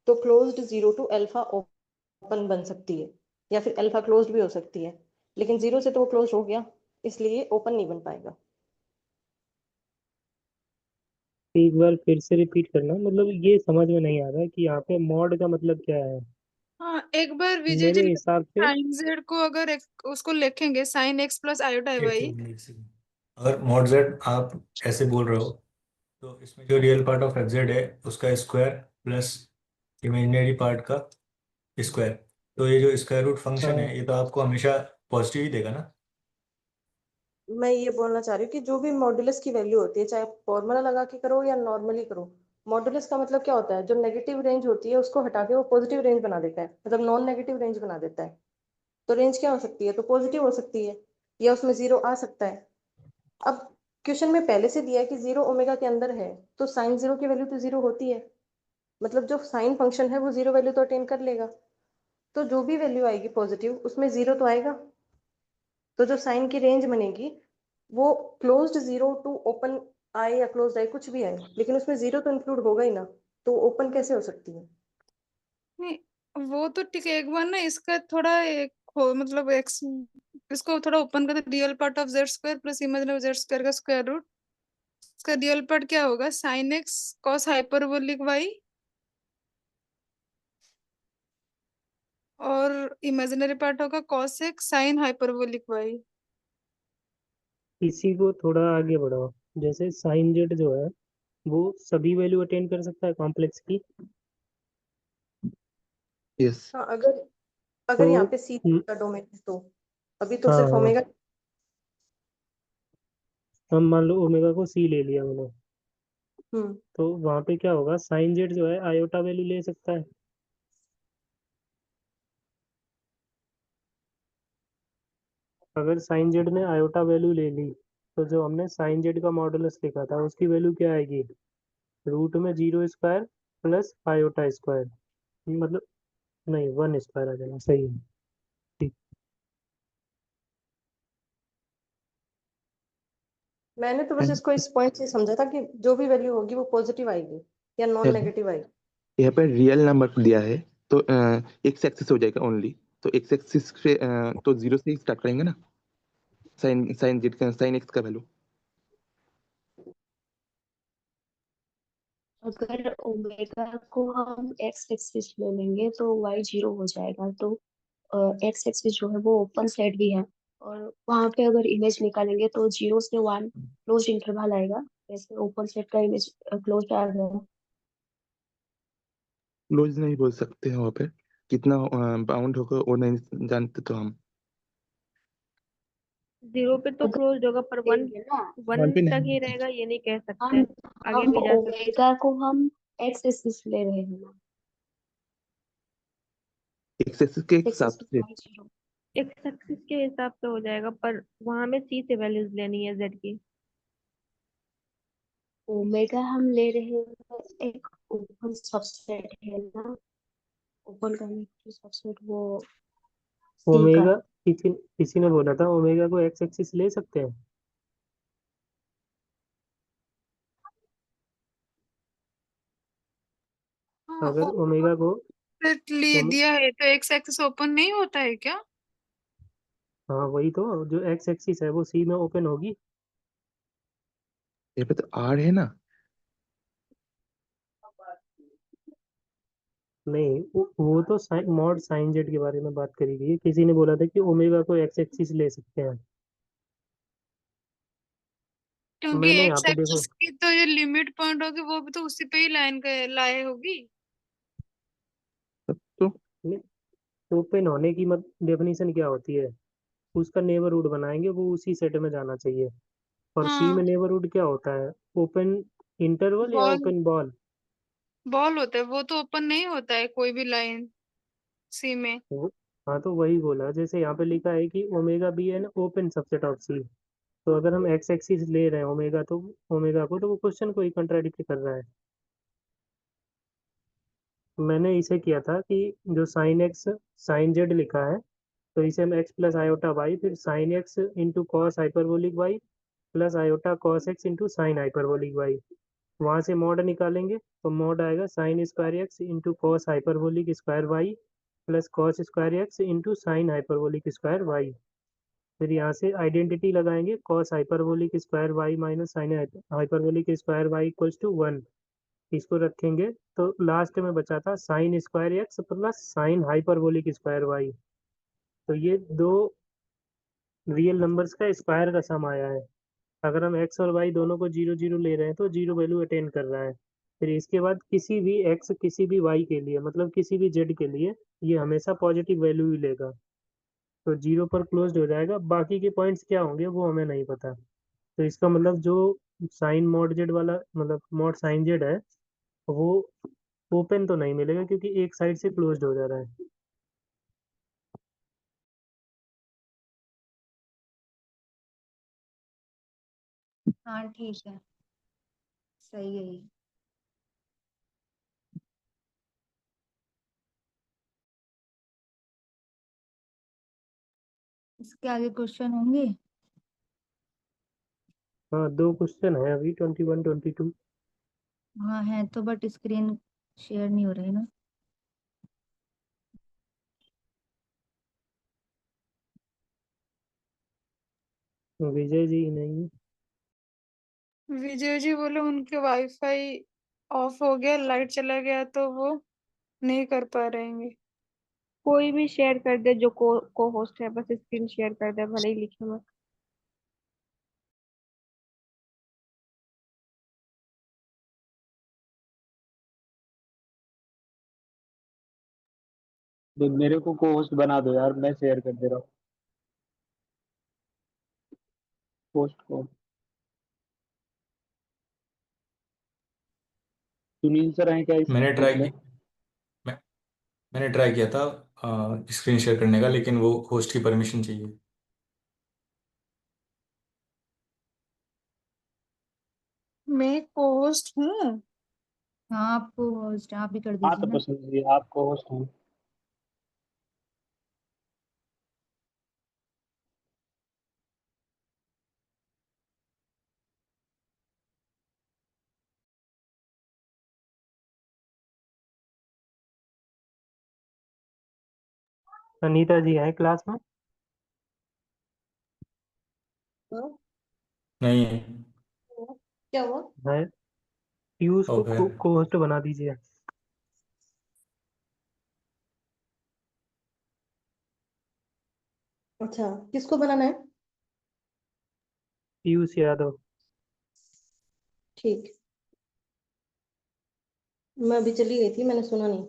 तो closed zero to alpha open बन सकती है, या फिर अल्फा क्लोज्ड भी हो सकती है, लेकिन जीरो से तो वो क्लोज हो गया, इसलिए ओपन नहीं बन पाएगा। एक बार फिर से रिपीट करना, मतलब ये समझ में नहीं आ रहा है कि यहाँ पे मॉड का मतलब क्या है। हाँ, एक बार विजय जी मेरे हिसाब से साइन जेड को अगर उसको लिखेंगे साइन एक्स प्लस आयोटा एक वाई। सेकंड, एक सेकंड। अगर मॉड जेड आप ऐसे बोल रहे हो, तो इसमें जो real part of F Z है उसका स्क्वायर प्लस इमेजिनरी पार्ट का स्क्वायर, तो ये जो स्क्वायर रूट फंक्शन हाँ, है ये तो आपको हमेशा पॉजिटिव ही देगा ना। मैं ये बोलना चाह रही हूँ कि जो भी मॉडुलस की वैल्यू होती है, चाहे आप फॉर्मूला लगा के करो या नॉर्मली करो, मॉडुलस का मतलब क्या होता है, जो नेगेटिव रेंज होती है उसको हटा के वो पॉजिटिव रेंज बना देता है, मतलब नॉन नेगेटिव रेंज बना देता है। तो रेंज क्या हो सकती है, तो पॉजिटिव हो सकती है, या उसमें जीरो आ सकता है। अब क्वेश्चन में पहले से दिया है कि 0 ओमेगा के अंदर है, तो साइन 0 की वैल्यू तो 0 होती है, मतलब जो साइन फंक्शन है वो 0 वैल्यू तो अटेन कर लेगा, तो जो भी वैल्यू आएगी पॉजिटिव उसमें 0 तो आएगा। तो जो साइन की रेंज बनेगी वो क्लोज्ड 0 टू ओपन आए या क्लोज्ड आए कुछ भी आए, लेकिन उसमें 0 तो इंक्लूड होगा ही ना, तो ओपन कैसे हो सकती है? नहीं, वो तो ठीक है। एक बार ना इसका थोड़ा एक मतलब एक्स, इसको थोड़ा ओपन कर, real part of Z square plus imaginary Z square का स्क्वायर रूट, इसका रियल पार्ट क्या होगा? Sine x cos hyperbolic y, और इमेजिनरी पार्ट होगा cos x sine hyperbolic y. इसी को थोड़ा आगे बढ़ाओ, जैसे साइन जेड जो है वो सभी वैल्यू अटेन कर सकता है कॉम्प्लेक्स की। यस। हाँ, अगर तो अगर यहाँ पे सी का डोमेन है तो अभी तो हाँ सिर्फ हाँ, ओमेगा। हम मान लो ओमेगा को सी ले लिया मैंने, हम्म तो वहां पे क्या होगा, साइन जेड जो है आयोटा वैल्यू ले सकता है। अगर साइन जेड ने आयोटा वैल्यू ले ली, तो जो हमने साइन जेड का मॉडुलस लिखा था उसकी वैल्यू क्या आएगी, रूट में 0 स्क्वायर प्लस आयोटा स्क्वायर, मतलब नहीं 1 स्क्वायर आ जाएगा, सही है। ठीक। मैंने तो बस इसको इस पॉइंट से समझा था कि जो भी वैल्यू होगी वो पॉजिटिव आएगी या नॉन नेगेटिव आएगी। यहाँ पर रियल नंबर दिया है तो एक्स एक्सिस हो जाएगा ओनली, तो एक्स एक्सिस से तो 0 से ही स्टार्ट करेंगे ना, साइन साइन जेड का साइन एक्स का वैल्यू। अगर ओमेगा को हम एक्स एक्सिस ले लेंगे तो वाई 0 हो जाएगा, तो एक्स एक्सिस जो है वो ओपन सेट भी है, और वहां पे अगर इमेज निकालेंगे तो 0 से 1 क्लोज इंटरवल आएगा, जैसे ओपन सेट का इमेज क्लोज आ गया। क्लोज नहीं बोल सकते हैं वहाँ पे, कितना बाउंड होगा वो नहीं जानते तो हम। 0 पे तो अगर क्लोज होगा, पर 1 देंगे ना, 1 पे तक ही नहीं, रहेगा ये नहीं कह सकते, हम आगे हम भी जा सकते। ओमेगा को हम एक्स एक्सिस ले रहे हैं ना, एक्स एक्सिस के एक्स हिसाब एक्सिस से। वाई 0। एक्स एक्सिस के हिसाब से हो जाएगा, पर वहां में सी से वैल्यूज लेनी है जेड की। ओमेगा हम ले रहे हैं एक ओपन सबसेट है ना, ओपन करने की सबसेट वो सी का ओमेगा, है। किसी किसी ने बोला था ओमेगा को एक्स एक्सिस ले सकते हैं। हाँ, अगर ओमेगा को ले ओमे, दिया है तो एक्स एक्सिस ओपन नहीं होता है क्या? हाँ वही तो, जो एक्स एक्सिस है वो सी में ओपन होगी। यहाँ पे तो आर है ना। नहीं, वो तो साइन मॉड साइन जेड के बारे में बात करी गई है, किसी ने बोला था कि ओमेगा को एक्स एक्सिस ले सकते हैं। क्योंकि मैंने यहाँ एक्स पे देखो, एक्सिस की तो ये लिमिट पॉइंट होगी, वो भी तो उसी पे ही लाइन लाए होगी। तो ओपन होने की मत डेफिनेशन क्या होती है, उसका नेबरहुड बनाएंगे, वो उसी सेट में जाना चाहिए। और सी में हाँ, नेबरहुड क्या होता है, ओपन इंटरवल या बॉल ओपन बॉल। बॉल होता है, वो तो ओपन नहीं होता है कोई भी लाइन सी में। हाँ तो वही बोला, जैसे यहाँ पे लिखा है कि omega be an open subset of c, तो अगर हम एक्स एक्सिस ले रहे हैं ओमेगा, तो ओमेगा को, तो वो क्वेश्चन को ही कंट्राडिक्ट कर रहा है। मैंने इसे किया था कि जो साइन एक्स साइन जेड लिखा है, तो इसे हम एक्स प्लस आयोटा वाई, फिर sine x into cos hyperbolic y plus iota cos x into sine hyperbolic y, वहां से मॉड निकालेंगे, तो मॉड आएगा sine square x into cos hyperbolic square y plus cos square x into sine hyperbolic square y. फिर यहाँ से identity लगाएंगे, cos hyperbolic square y minus sine hyperbolic square y equals to 1, इसको रखेंगे, तो लास्ट में बचा था sine square x plus sine hyperbolic square y. तो ये दो रियल नंबर्स का स्क्वायर का सम आया है। अगर हम एक्स और वाई दोनों को 0 0 ले रहे हैं तो 0 वैल्यू अटेन कर रहा है। फिर इसके बाद किसी भी एक्स किसी भी वाई के लिए, मतलब किसी भी जेड के लिए, ये हमेशा पॉजिटिव वैल्यू ही लेगा, तो 0 पर क्लोज्ड हो जाएगा। बाकी के पॉइंट्स क्या होंगे वो हमें नहीं पता। तो इसका मतलब जो साइन मॉड जेड वाला, मतलब मॉड साइन जेड है, वो ओपन तो नहीं मिलेगा क्योंकि एक साइड से क्लोज्ड हो जा रहा है। हाँ ठीक है, सही है ये। इसके आगे क्वेश्चन होंगे? हाँ 2 क्वेश्चन है अभी, 21 22। हाँ है तो, बट स्क्रीन शेयर नहीं हो रही ना। विजय जी नहीं है। विजय जी बोले उनके वाईफाई ऑफ हो गया, लाइट चला गया तो वो नहीं कर पा रहेंगे। कोई भी शेयर कर दे, जो को होस्ट है, बस स्क्रीन शेयर कर दे, भले ही लिखे मत। मेरे को होस्ट बना दो यार, मैं शेयर कर दे रहा हूँ पोस्ट को। सुनील सर हैं क्या इस मैंने ट्राई ग्रुप में? की मैं, मैंने ट्राई किया था स्क्रीन शेयर करने का, लेकिन वो होस्ट की परमिशन चाहिए। मैं को होस्ट हूँ। हाँ आपको होस्ट, आप भी कर हाँ दीजिए तो ना। पसंद है, आपको होस्ट हूँ। अनीता जी है क्लास में? हाँ, नहीं है। क्या हुआ? है। पीयूष को ऑफ है। को होस्ट बना दीजिए। अच्छा, किसको बनाना है? पीयूष यादव। ठीक, मैं अभी चली गई थी, मैंने सुना नहीं।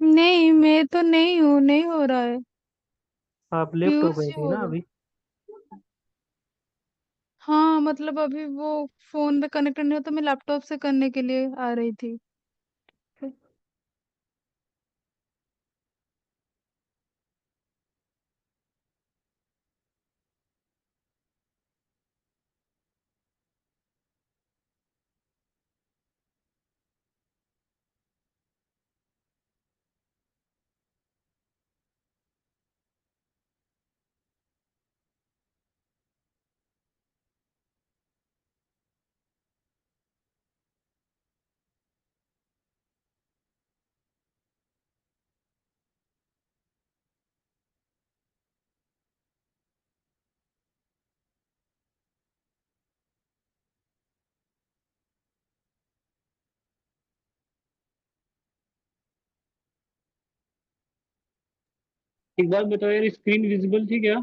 नहीं, मैं तो नहीं हूँ, नहीं हो रहा है। आप लेफ्ट हो पीयूष गई जी थी हो ना रहे। अभी? हाँ मतलब अभी वो फोन पे कनेक्ट नहीं हो तो मैं लैपटॉप से करने के लिए आ रही थी। एक बात बताओ यार, स्क्रीन विजिबल थी क्या?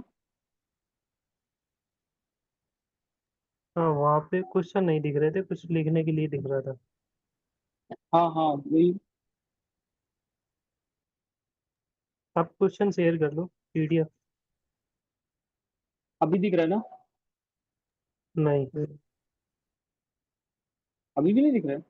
हाँ वहाँ पे क्वेश्चन नहीं दिख रहे थे, कुछ लिखने के लिए दिख रहा था। हाँ हाँ वही। आप क्वेश्चन शेयर कर लो, पीडीएफ। अभी दिख रहा है ना? नहीं। अभी भी नहीं दिख रहा है?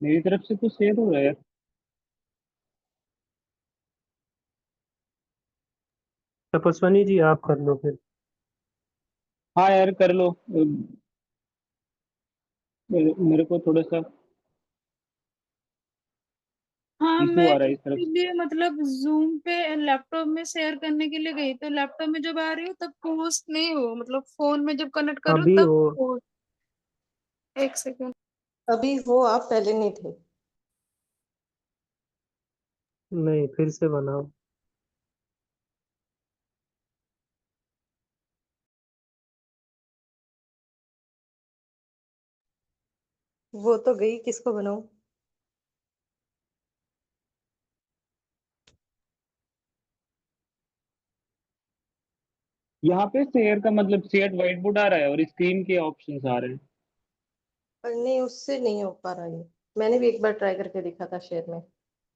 मेरी तरफ से तो शेयर हो रहा है यार। तपस्वनी जी आप कर लो फिर। हाँ यार कर लो। मेरे को थोड़ा सा हाँ, इशू मैं आ रहा है इस तरफ से। इसीलिए मतलब जूम पे लैपटॉप में शेयर करने के लिए गई, तो लैपटॉप में जब आ रही हूँ तब पोस्ट नहीं हो, मतलब फोन में जब कनेक्ट करूँ अभी तब हो। post। एक सेकेंड। अभी हो, आप पहले नहीं थे। नहीं, फिर से बनाओ। वो तो गई, किसको बनाऊं? यहाँ पे शेयर का मतलब शेयर व्हाइट बोर्ड आ रहा है और स्क्रीन के ऑप्शंस आ रहे हैं। पर नहीं, उससे नहीं हो पा रहा ये। मैंने भी एक बार ट्राई करके देखा था शेयर में।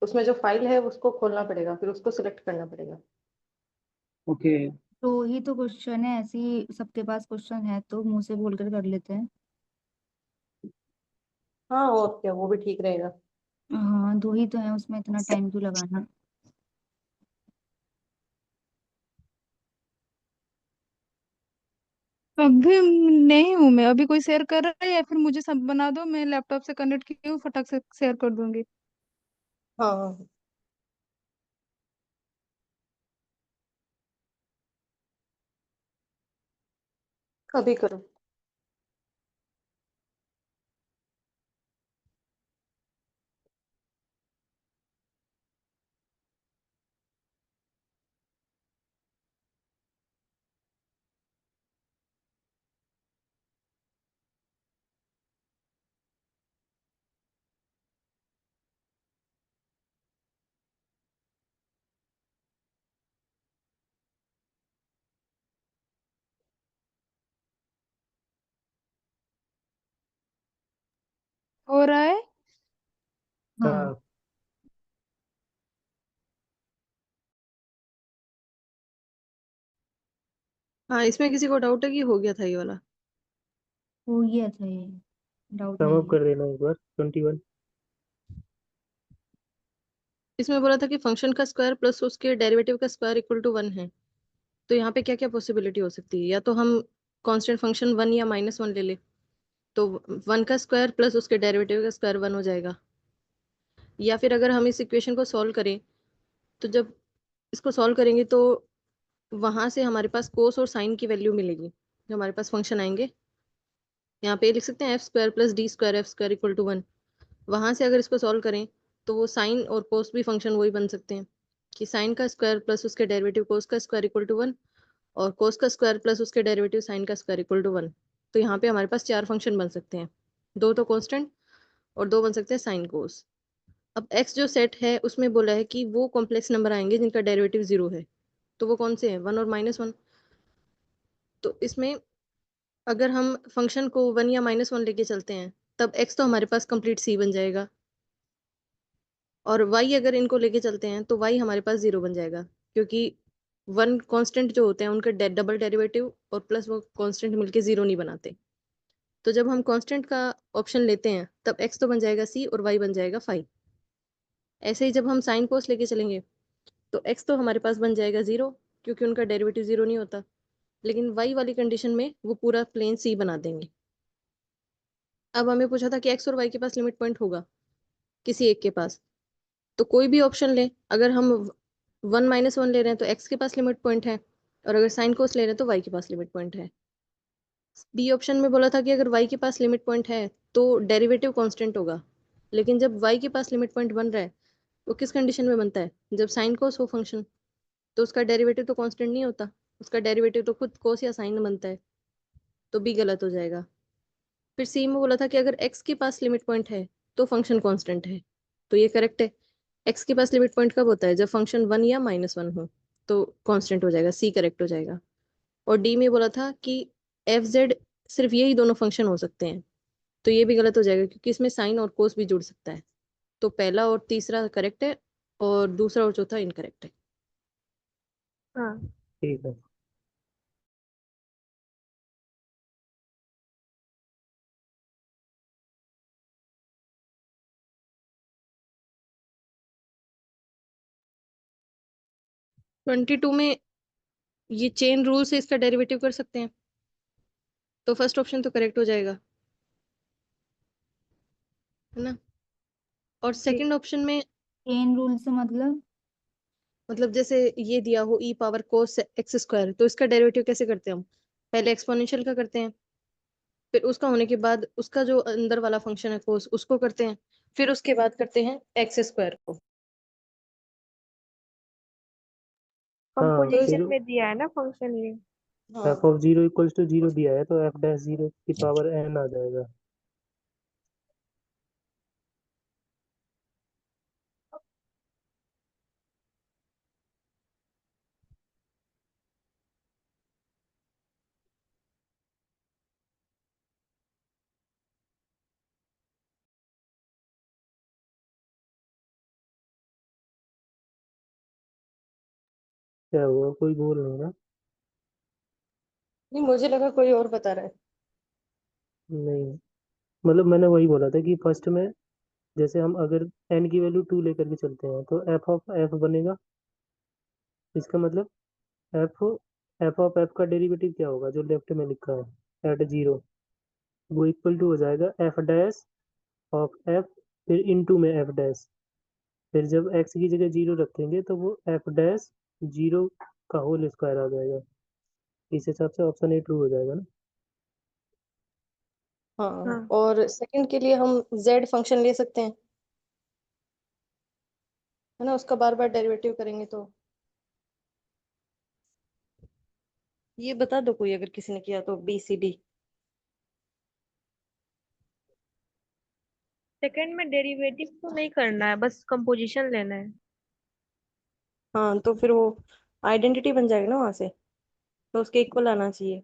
उसमें जो फाइल है उसको खोलना पड़ेगा, फिर उसको सिलेक्ट करना पड़ेगा। ओके। तो ही तो क्वेश्चन है, ऐसे ही सबके पास क्वेश्चन है तो मुंह से बोलकर कर लेते हैं। हाँ और क्या, वो भी ठीक रहेगा। हाँ, 2 ही तो है, उसमें इतना टाइम क्यों लगाना। अभी नहीं हूँ मैं, अभी कोई शेयर कर रहा है या फिर मुझे सब बना दो, मैं लैपटॉप से कनेक्ट की हूँ, फटाक से शेयर कर दूंगी। हाँ अभी करो। हो रहा है। हाँ। हाँ हाँ इसमें किसी को डाउट है कि हो गया था ये वाला? हो गया था ये, डाउट सम नहीं अप है। कर देना एक बार 21। इसमें बोला था कि फंक्शन का स्क्वायर प्लस उसके डेरिवेटिव का स्क्वायर इक्वल टू 1 है। तो यहाँ पे क्या क्या पॉसिबिलिटी हो सकती है? या तो हम कांस्टेंट फंक्शन 1 या -1 ले ले, तो 1 का स्क्वायर प्लस उसके डेरिवेटिव का स्क्वायर 1 हो जाएगा। या फिर अगर हम इस इक्वेशन को सॉल्व करें, तो जब इसको सॉल्व करेंगे तो वहां से हमारे पास कोस और साइन की वैल्यू मिलेगी, जो हमारे पास फंक्शन आएंगे। यहाँ पे लिख सकते हैं f² plus d² f² equal to 1। वहां से अगर इसको सॉल्व करें तो वो साइन और कोस भी फंक्शन वही बन सकते हैं, कि साइन का स्क्वायर प्लस उसके डेरिवेटिव कोस का स्क्वायर इक्वल टू 1, और कोस का स्क्वायर प्लस उसके डेरिवेटिव साइन का स्क्वायर इक्वल टू 1। तो यहाँ पे हमारे पास 4 फंक्शन बन सकते हैं, 2 तो कांस्टेंट और 2 बन सकते हैं साइन कोस। अब x जो सेट है उसमें बोला है कि वो कॉम्प्लेक्स नंबर आएंगे जिनका डेरिवेटिव 0 है। तो वो कौन से हैं? 1 और -1। तो इसमें अगर हम फंक्शन को 1 या -1 लेके चलते हैं, तब x तो हमारे पास कंप्लीट c बन जाएगा, और y अगर इनको लेके चलते हैं तो y हमारे पास 0 बन जाएगा, क्योंकि 1 कांस्टेंट जो होते हैं उनका डबल डेरिवेटिव और प्लस वो कांस्टेंट मिलके 0 नहीं बनाते। तो जब हम कांस्टेंट का ऑप्शन लेते हैं तब x तो बन जाएगा c और y बन जाएगा 5। ऐसे ही जब हम साइन कोस लेके चलेंगे तो x तो हमारे पास बन जाएगा 0, क्योंकि उनका डेरिवेटिव 0 नहीं होता। लेकिन y वाली कंडीशन में वो पूरा प्लेन c बना देंगे। अब हमें पूछा था कि x और y के पास लिमिट पॉइंट होगा किसी एक के पास। तो कोई भी ऑप्शन ले, अगर हम 1 - 1 ले रहे हैं तो x के पास लिमिट पॉइंट है, और अगर साइन कोस ले रहे हैं तो y के पास लिमिट पॉइंट है। बी ऑप्शन में बोला था कि अगर y के पास लिमिट पॉइंट है तो डेरिवेटिव कांस्टेंट होगा। लेकिन जब y के पास लिमिट पॉइंट बन रहा है, वो किस कंडीशन में बनता है? जब साइन कोस हो फंक्शन, तो उसका डेरिवेटिव तो कांस्टेंट नहीं होता, उसका डेरिवेटिव तो खुद कोस या साइन बनता है। तो बी गलत हो जाएगा। फिर सी में बोला था कि अगर x के पास लिमिट पॉइंट है तो फंक्शन कांस्टेंट है, तो ये करेक्ट है। x के पास लिमिट पॉइंट कब होता है? जब फंक्शन 1 या -1 हो, तो कांस्टेंट हो जाएगा, सी करेक्ट हो जाएगा। और डी में बोला था कि एफ जेड सिर्फ यही दोनों फंक्शन हो सकते हैं, तो ये भी गलत हो जाएगा, क्योंकि इसमें साइन और कोस भी जुड़ सकता है। तो पहला और तीसरा करेक्ट है, और दूसरा और चौथा इनकरेक्ट है। हाँ। ठीक है। ट्वेंटी टू में ये चेन रूल से इसका डेरिवेटिव कर सकते हैं, तो फर्स्ट ऑप्शन तो करेक्ट हो जाएगा, है ना। और ठीक। सेकंड ऑप्शन में, चेन रूल से मतलब? मतलब जैसे ये दिया हो e पावर कोस x², तो इसका डेरिवेटिव कैसे करते हैं हम? पहले एक्सपोनेंशियल का करते हैं, फिर उसका होने के बाद उसका जो अंदर वाला फंक्शन है कोस, उसको करते हैं, फिर उसके बाद करते हैं x² को। हाँ तो फिर कंपोजिशन में दिया है ना फंक्शन ये। हाँ एफ ऑफ 0 इक्वल्स टू 0 दिया है, तो एफ डैश 0 की पावर n आ जाएगा। क्या हुआ, कोई बोल नहीं रहा? नहीं, मुझे लगा कोई और बता रहा है। नहीं। मतलब मैंने वही बोला था कि फर्स्ट में जैसे हम अगर n की वैल्यू 2 लेकर के चलते हैं तो f ऑफ f बनेगा। इसका मतलब f ऑफ f का डेरिवेटिव क्या होगा जो लेफ्ट में लिखा है एट 0, वो इक्वल टू हो जाएगा f डैश ऑफ f, फिर इनटू में f डैश, फिर जब x की जगह 0 रखेंगे तो वो f डैश 0 का होल स्क्वायर आ जाएगा। इस हिसाब से ऑप्शन ए ट्रू हो जाएगा ना। हाँ, हाँ और सेकंड के लिए हम z फंक्शन ले सकते हैं, है ना, उसका बार बार डेरिवेटिव करेंगे तो। ये बता दो कोई अगर किसी ने किया तो, बी सी डी। सेकंड में डेरिवेटिव तो नहीं करना है, बस कंपोजिशन लेना है। हाँ तो फिर वो आइडेंटिटी बन जाएगा ना वहां से, तो उसके इक्वल आना चाहिए।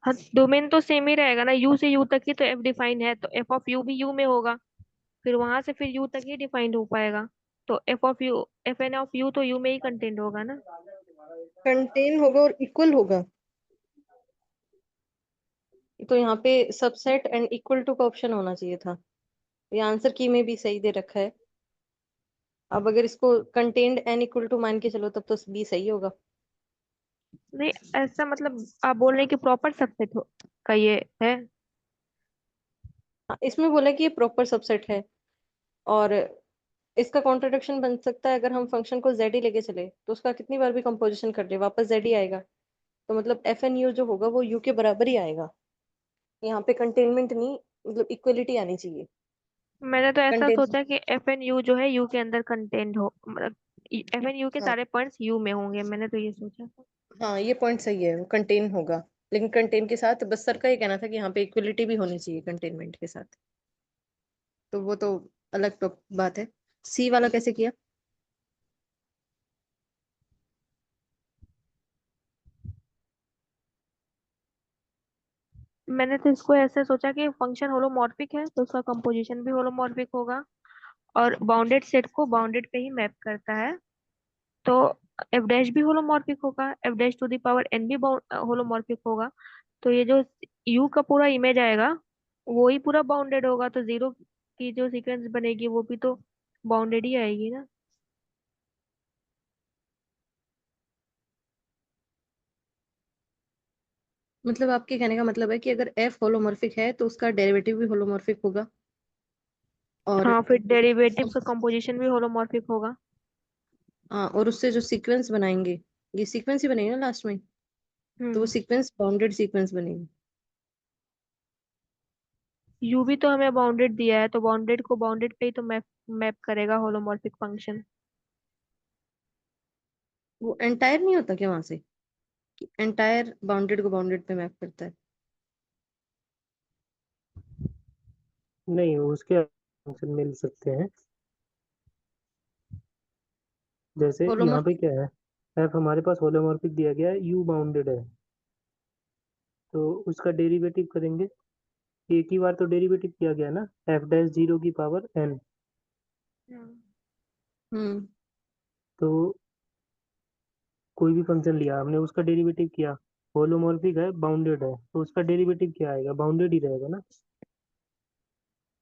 हाँ डोमेन तो सेम ही रहेगा ना, यू से यू तक ही तो एफ डिफाइन है, तो एफ ऑफ यू भी यू में होगा, फिर वहां से फिर यू तक ही डिफाइंड हो पाएगा। तो F of U, F N of U तो यू में ही कंटेंट होगा ना। कंटेन होगा और इक्वल होगा, तो यहाँ पे सबसेट एंड इक्वल टू का ऑप्शन होना चाहिए था। ये आंसर की में भी सही दे रखा है। अब अगर इसको कंटेन्ड एन इक्वल टू मान के चलो तब तो बी सही होगा। नहीं ऐसा मतलब आप बोल रहे हैं कि प्रॉपर सबसेट हो का ये है। हाँ, इसमें बोला कि ये प्रॉपर सबसेट है, और इसका कॉन्ट्रडिक्शन बन सकता है अगर हम फंक्शन को z ही लेके चले तो उसका कितनी बार भी कंपोजिशन कर ले वापस z ही आएगा। तो मतलब एफ एन यू जो होगा वो u के बराबर ही आएगा। यहाँ पे कंटेनमेंट नहीं, मतलब इक्वलिटी आनी चाहिए। मैंने तो ऐसा कंटेन सोचा कि एफ एन यू जो है यू के अंदर कंटेंट हो, मतलब एफ एन यू के हाँ सारे पॉइंट्स यू में होंगे, मैंने तो ये सोचा था। हाँ, ये पॉइंट सही है, कंटेन होगा। लेकिन कंटेन के साथ बस सर का ये कहना था कि यहाँ पे इक्वलिटी भी होनी चाहिए कंटेनमेंट के साथ, तो वो तो अलग तो बात है। सी वाला कैसे किया? मैंने तो इसको ऐसे सोचा कि फंक्शन होलोमॉर्फिक है तो उसका कंपोजिशन भी होलोमॉर्फिक होगा, और बाउंडेड सेट को बाउंडेड पे ही मैप करता है, तो एफ डैश भी होलोमॉर्फिक होगा, F dash to the power N भी होलोमॉर्फिक होगा। तो ये जो यू का पूरा इमेज आएगा वो ही पूरा बाउंडेड होगा, तो जीरो की जो सीक्वेंस बनेगी वो भी तो बाउंडेड ही आएगी ना। मतलब आपके कहने का मतलब है कि अगर एफ होलोमॉर्फिक है तो उसका डेरिवेटिव भी होलोमॉर्फिक होगा, और हाँ फिर डेरिवेटिव का कंपोजिशन भी होलोमॉर्फिक होगा। हाँ, और उससे जो सीक्वेंस बनाएंगे, ये सीक्वेंस ही बनेगा ना लास्ट में, तो वो हम्म। सीक्वेंस बाउंडेड सीक्वेंस बनेगी। यू भी तो हमें बाउंडेड दिया है, तो बाउंडेड को बाउंडेड पे ही तो मैप मैप करेगा होलोमॉर्फिक फंक्शन। वो एंटायर नहीं होता क्या वहां से, एंटायर बाउंडेड को बाउंडेड पे मैप करता है? नहीं, उसके फंक्शन मिल सकते हैं। जैसे यहाँ पे होलोमॉर्फिक। क्या है, एफ हमारे पास होलोमॉर्फिक दिया गया है, यू बाउंडेड है, तो उसका डेरिवेटिव करेंगे। एक ही बार तो डेरिवेटिव किया गया ना, एफ डैश 0 की पावर n, हम्म। तो कोई भी फंक्शन लिया हमने उसका डेरिवेटिव किया, होलोमॉर्फिक है बाउंडेड है, तो उसका डेरिवेटिव क्या आएगा, बाउंडेड ही रहेगा ना,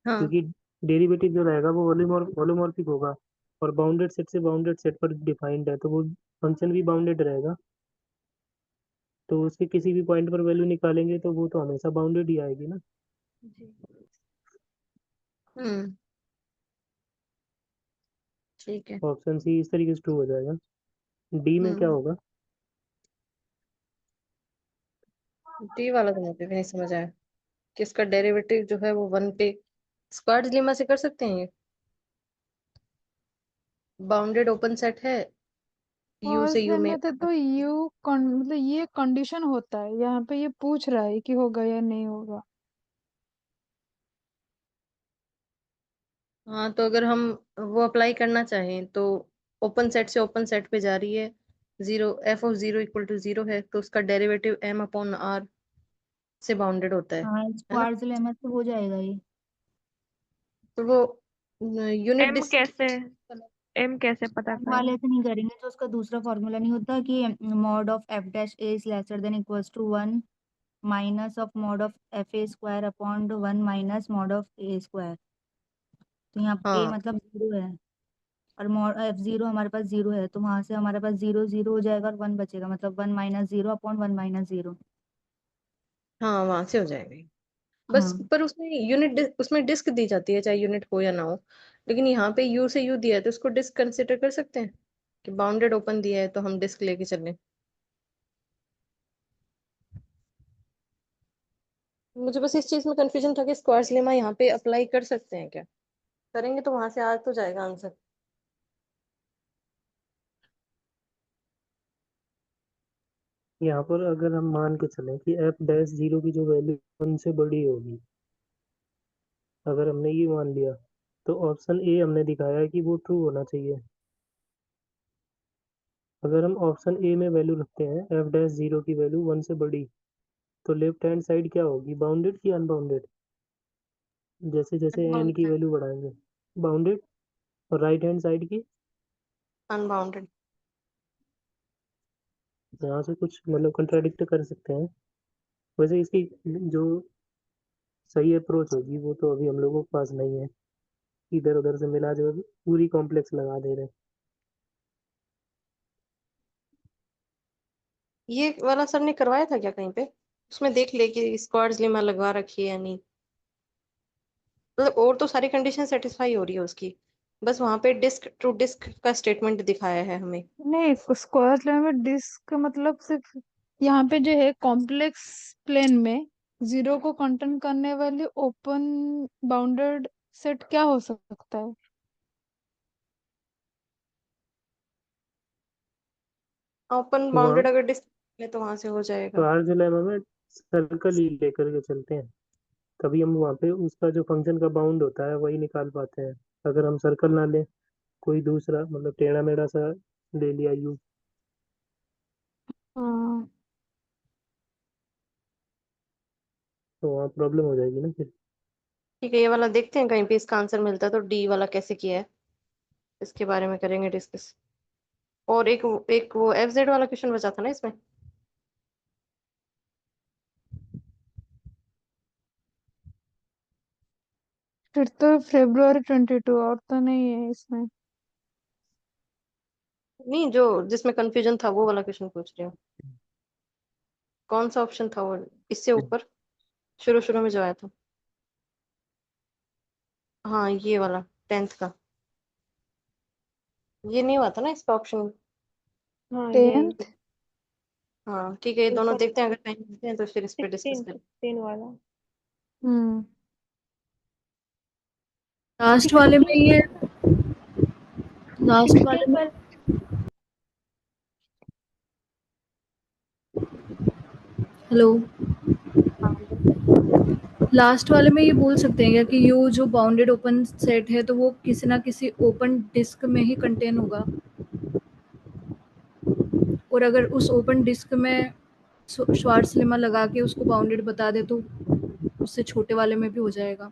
हाँ क्योंकि डेरिवेटिव जो रहेगा वो होलोमॉर्फिक होगा, और बाउंडेड सेट से बाउंडेड सेट पर डिफाइंड है, तो वो फंक्शन भी बाउंडेड रहेगा। तो उसके किसी भी पॉइंट पर वैल्यू निकालेंगे तो वो तो हमेशा बाउंडेड ही आएगी ना। जी। हम्म, ठीक है। ऑप्शन सी इस तरीके से ट्रू हो जाएगा। डी में क्या हम्म, होगा? डी वाला तो मुझे भी नहीं समझ आया कि इसका डेरिवेटिव जो है वो वन पे स्क्वायर लेमा से कर सकते हैं। ये बाउंडेड ओपन सेट है, यू और से यू में। में तो मतलब ये कंडीशन होता है, यहाँ पे ये पूछ रहा है कि होगा या नहीं होगा। हाँ तो अगर हम वो अप्लाई करना चाहें तो ओपन सेट से ओपन सेट पे जा रही है, zero F of zero equal to zero है, तो उसका डेरिवेटिव एम अपॉन आर से बाउंडेड होता हाँ, है ना। स्क्वाड्स लेमा से हो जाएगा ये। तो वो यूनिट एम कैसे, एम कैसे पता एम करें। वाले से नहीं करेंगे तो उसका दूसरा फॉर्मूला नहीं होता कि mod of F dash A is lesser than equals to 1 minus of mod of F A square upon 1 minus mod of A square. तो यहाँ ए हाँ मतलब 0 है और मॉड एफ 0 हमारे पास 0 है, तो वहां से हमारे पास 0 0 हो जाएगा और 1 बचेगा, मतलब 1 माइनस 0 अपॉन 1 माइनस 0। हाँ, वहां से हो जाएगा ये। बस हाँ पर उसमें उसमें डिस्क दी जाती है, चाहे यूनिट हो या ना हो। लेकिन यहाँ पे यू से यू दिया है तो उसको डिस्क कंसिडर कर सकते हैं कि बाउंडेड ओपन दिया है तो हम डिस्क लेके चलें। मुझे बस इस चीज में कंफ्यूजन था कि स्क्वायर्स लेमा यहाँ पे अप्लाई कर सकते हैं क्या? करेंगे तो वहां से आ तो जाएगा आंसर। यहाँ पर अगर हम मान के चलें कि एफ डैश 0 की जो वैल्यू 1 से बड़ी होगी, अगर हमने ये मान लिया तो ऑप्शन ए हमने दिखाया है कि वो ट्रू होना चाहिए। अगर हम ऑप्शन ए में वैल्यू रखते हैं एफ डैश 0 की वैल्यू 1 से बड़ी, तो लेफ्ट हैंड साइड क्या होगी, बाउंडेड की अनबाउंडेड? जैसे जैसे एन की वैल्यू बढ़ाएंगे बाउंडेड, और राइट हैंड साइड की अनबाउंडेड। यहाँ से कुछ मतलब कंट्राडिक्ट कर सकते हैं। वैसे इसकी जो सही अप्रोच होगी वो तो अभी हम लोगों के पास नहीं है, इधर उधर से मिला जो पूरी कॉम्प्लेक्स लगा दे रहे हैं। ये वाला सर ने करवाया था क्या कहीं पे? उसमें देख ले कि स्क्वायर्स लेमा लगवा रखी है या नहीं। मतलब और तो सारी कंडीशन सेटिस्फाई हो रही है उसकी, बस वहां पे डिस्क टू डिस्क का स्टेटमेंट दिखाया है हमें। नहीं, स्क्वायर प्लेन में डिस्क मतलब सिर्फ यहाँ पे जो है कॉम्प्लेक्स प्लेन में जीरो को कंटेन करने वाली ओपन बाउंडेड सेट क्या हो सकता है? ओपन तो वहाँ बाउंडेड अगर डिस्क ले तो वहां से हो तो जाएगा। आर लेमा में सर्कल ही लेकर के चलते हैं, तभी हम वहाँ पे उसका जो फंक्शन का बाउंड होता है वही निकाल पाते हैं। अगर हम सर्कल ना लें, कोई दूसरा मतलब टेढ़ा मेढ़ा सा ले लिया यू, हाँ, तो वहाँ प्रॉब्लम हो जाएगी ना फिर। ठीक है, ये वाला देखते हैं कहीं पे इसका आंसर मिलता है तो डी वाला कैसे किया है इसके बारे में करेंगे डिस्कस। और एक वो एफ जेड वाला क्वेश्चन बचा था ना इसमें। फिर तो February 22 और तो नहीं है इसमें। नहीं, जो जिसमें कंफ्यूजन था वो वाला क्वेश्चन पूछ रही हूँ। कौन सा ऑप्शन था वो इससे ऊपर शुरू शुरू में जो आया था? हाँ, ये वाला 10th का। ये नहीं हुआ था ना इसका ऑप्शन। हाँ ये। 10th हाँ ठीक है, ये दोनों ऊपर देखते हैं, अगर टाइम मिलते हैं तो फिर इस पे डिस्कस 16 करें। 16 वाला। हम्म लास्ट वाले में ये लास्ट वाले 16 में वाला। हेलो, हाँ बोलो। लास्ट वाले में ये बोल सकते हैं क्या कि यू जो बाउंडेड ओपन सेट है तो वो किसी ना किसी ओपन डिस्क में ही कंटेन होगा, और अगर उस ओपन डिस्क में श्वार्ट्ज लेमा लगा के उसको बाउंडेड बता दे तो उससे छोटे वाले में भी हो जाएगा।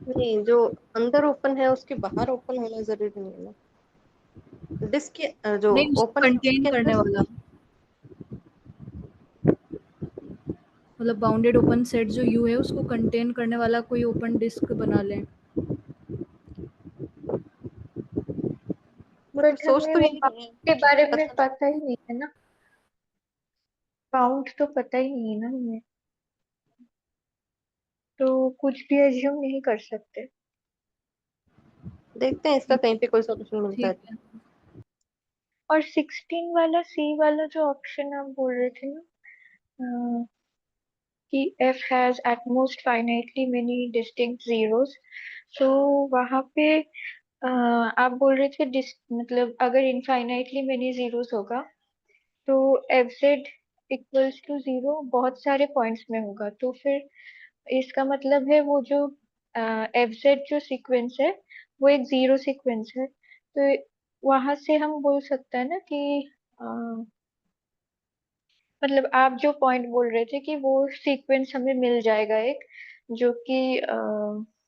नहीं, जो अंदर ओपन है उसके बाहर ओपन होना जरूरी नहीं है ना। डिस्क के जो नहीं, उसको ओपन है कंटेन उसके करने अंदर। वाला, मतलब बाउंडेड ओपन सेट जो यू है उसको कंटेन करने वाला कोई ओपन डिस्क बना लें। मतलब बट सोच हमें तो वो यही रहे बाउंड हैं। के बारे में पता पता ही नहीं है ना, बाउंड तो पता ही नहीं है ना हमें, तो कुछ भी एज्यूम नहीं कर सकते। देखते हैं इसका कहीं पे कोई सॉल्यूशन मिलता है ठीक तो। है। और 16 वाला सी वाला जो ऑप्शन आप बोल रहे थे ना, अ, कि f has at most finitely many distinct zeros, तो वहां पे आप बोल रहे थे मतलब अगर इनफाइनाइटली मेनी जीरोस होगा तो F Z equals to zero बहुत सारे पॉइंट्स में होगा, तो फिर इसका मतलब है वो जो एफ जेड जो सीक्वेंस है वो एक जीरो सीक्वेंस है, तो वहां से हम बोल सकते हैं ना कि अ, मतलब आप जो पॉइंट बोल रहे थे कि वो सीक्वेंस हमें मिल जाएगा एक, जो कि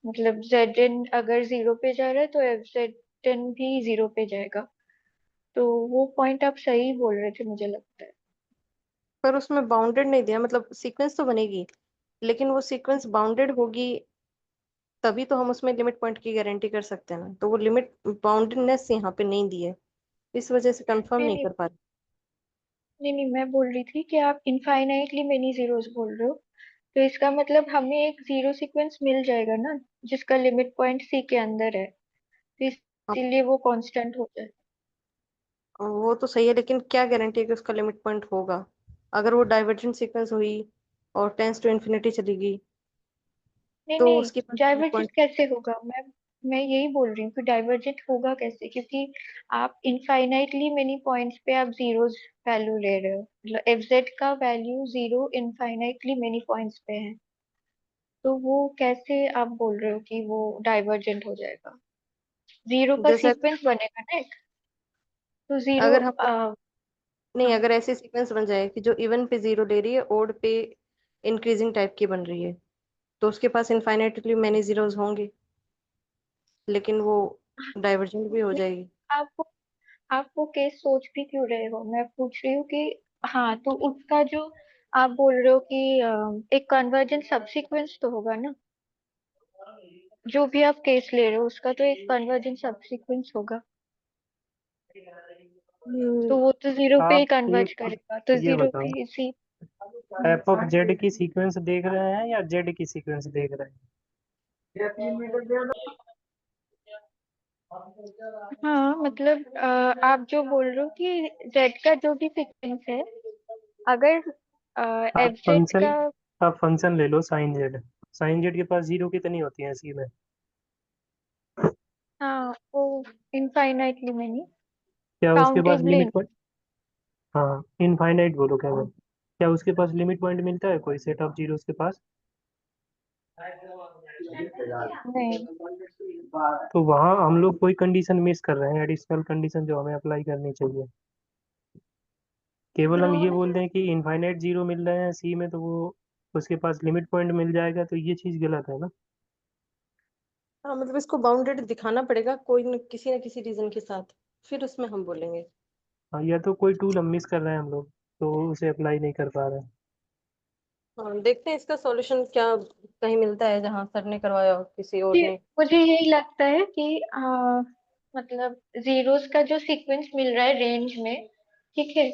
मतलब जेड एन अगर जीरो पे जा रहा है तो एफ जेड एन भी जीरो पे जाएगा, तो वो पॉइंट आप सही बोल रहे थे मुझे लगता है। पर उसमें बाउंडेड नहीं दिया, मतलब सीक्वेंस तो बनेगी लेकिन वो सीक्वेंस बाउंडेड होगी तभी तो हम उसमें लिमिट पॉइंट की गारंटी कर सकते हैं ना, तो वो लिमिट बाउंडेडनेस यहाँ पे नहीं दी है, इस वजह से कंफर्म नहीं नहीं नहीं कर पा रहे। नहीं, मैं बोल रही थी कि आप इनफाइनाइटली मेनी जीरोस बोल रहे हो, तो इसका मतलब हमें एक जीरो सीक्वेंस मिल जाएगा ना, जिसका लिमिट पॉइंट सी के अंदर है, तो हाँ, इसीलिए वो कांस्टेंट हो जाए। वो तो सही है लेकिन क्या गारंटी है कि उसका लिमिट पॉइंट होगा? अगर वो डाइवर्जेंट सीक्वेंस हुई और टेंस टू इन्फिनिटी चलेगी नहीं तो नहीं, उसके पास लिमिट डाइवर्जेंट पॉइंट। कैसे होगा? मैं यही बोल रही हूँ कि डाइवर्जेंट होगा कैसे, क्योंकि आप इनफाइनाइटली मेनी पॉइंट्स पे आप जीरोस वैल्यू ले रहे हो, मतलब एफ जेड का value zero infinitely many points पे है, तो वो कैसे आप बोल रहे हो कि वो डाइवर्जेंट हो जाएगा? जीरो का जैसे सीक्वेंस बनेगा ना एक, तो जीरो अगर हम नहीं, हाँ। अगर ऐसे सीक्वेंस बन जाए कि जो इवन पे जीरो ले रही है ओड पे इंक्रीजिंग टाइप की बन रही है तो उसके पास इनफाइनाइटली मैनी जीरोस होंगे लेकिन वो डाइवर्जेंट भी हो जाएगी। आप वो आप वो केस सोच भी क्यों रहे हो? मैं पूछ रही हूँ कि हाँ, तो उसका जो आप बोल रहे हो कि एक कन्वर्जेंट सब सीक्वेंस तो होगा ना, जो भी आप केस ले रहे हो उसका तो एक कन्वर्जेंट सब सीक्वेंस होगा, तो वो तो जीरो पे ही आप कन्वर्ज एक करेगा, तो ये जीरो बताओ, पे इसी। एफ ऑफ जेड की सीक्वेंस देख रहे हैं या जेड की सीक्वेंस देख रहे हैं? हाँ मतलब आप जो बोल रहे हो कि जेड का जो भी सीक्वेंस है, अगर आप एफ जेड फंक्शन का। आप फंक्शन ले लो साइन जेड। साइन जेड के पास जीरो कितनी होती है सी में? हाँ, वो इनफाइनाइटली मैनी, क्या उसके पास काउंटेबली। Limit point? हाँ, इनफाइनाइट बोलो क्या वो, क्या उसके पास लिमिट पॉइंट मिलता है कोई सेट ऑफ जीरो के पास? नहीं तो वहाँ हम लोग कोई कंडीशन मिस कर रहे हैं, एडिशनल कंडीशन जो हमें अप्लाई करनी चाहिए। केवल हम ये बोल दें कि इनफाइनाइट जीरो मिल रहे हैं सी में तो वो उसके पास लिमिट पॉइंट मिल जाएगा, तो ये चीज़ गलत है ना। हाँ, मतलब इसको बाउंडेड दिखाना पड़ेगा कोई न किसी रीजन के साथ, फिर उसमें हम बोलेंगे। हाँ, या तो कोई टूल हम मिस कर रहे हैं हम लोग, तो उसे अप्लाई नहीं कर पा रहे हैं। हाँ, देखते हैं इसका सॉल्यूशन क्या कहीं मिलता है जहाँ सर ने करवाया हो किसी और मुझे ने। मुझे यही लगता है कि मतलब जीरोस का जो सीक्वेंस मिल रहा है रेंज में, ठीक है,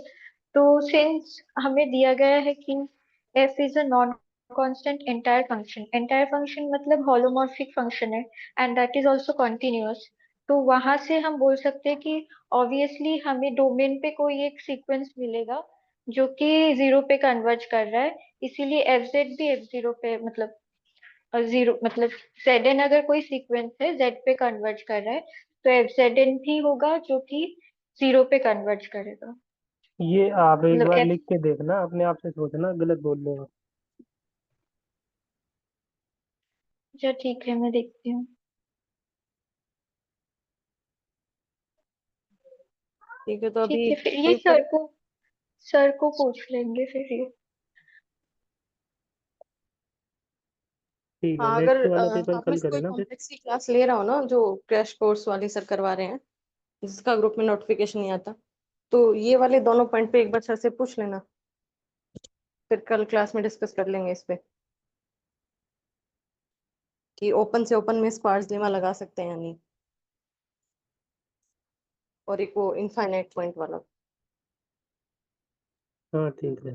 तो सिंस हमें दिया गया है कि f is a non constant entire function मतलब होलोमॉर्फिक फंक्शन है, and that is also continuous, तो वहां से हम बोल सकते हैं कि ऑब्वियसली हमें डोमेन पे कोई एक सीक्वेंस मिलेगा जो कि जीरो पे कन्वर्ज कर रहा है, इसीलिए एफ जेड भी एफ जीरो पे मतलब जीरो मतलब जेड एन अगर कोई सीक्वेंस है जेड पे कन्वर्ज कर रहा है, तो एफ जेड एन भी होगा जो कि जीरो पे कन्वर्ज करेगा, ये आप एक मतलब बार एफ। लिख के देखना, अपने आप से सोचना, गलत बोल रहे हो। अच्छा ठीक है, मैं देखती हूँ। ठीक है, तो ठीक अभी है, फिर ये प्रूव करें। सर को पूछ लेंगे फिर ये। ठीक है, हाँ, अगर नेक्स्ट वाला पेपर आप में कल से कोई करें ना फिर। कॉम्प्लेक्स की क्लास ले रहा हो ना, जो क्रैश कोर्स वाले सर करवा रहे हैं जिसका ग्रुप में नोटिफिकेशन नहीं आता, तो ये वाले दोनों पॉइंट पे एक बार सर से पूछ लेना, फिर कल क्लास में डिस्कस कर लेंगे इस पे कि ओपन से ओपन में स्पार्स लेमा लगा सकते हैं या नहीं, और एक वो इनफाइनाइट पॉइंट वाला। हाँ ठीक है,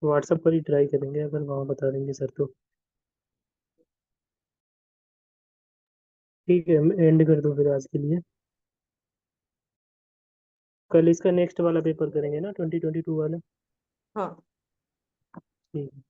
व्हाट्सएप पर ही ट्राई करेंगे, अगर वहाँ बता देंगे सर तो। ठीक है, एंड कर दो फिर आज के लिए। कल इसका नेक्स्ट वाला पेपर करेंगे ना, 2022 वाला। हाँ। ठीक है।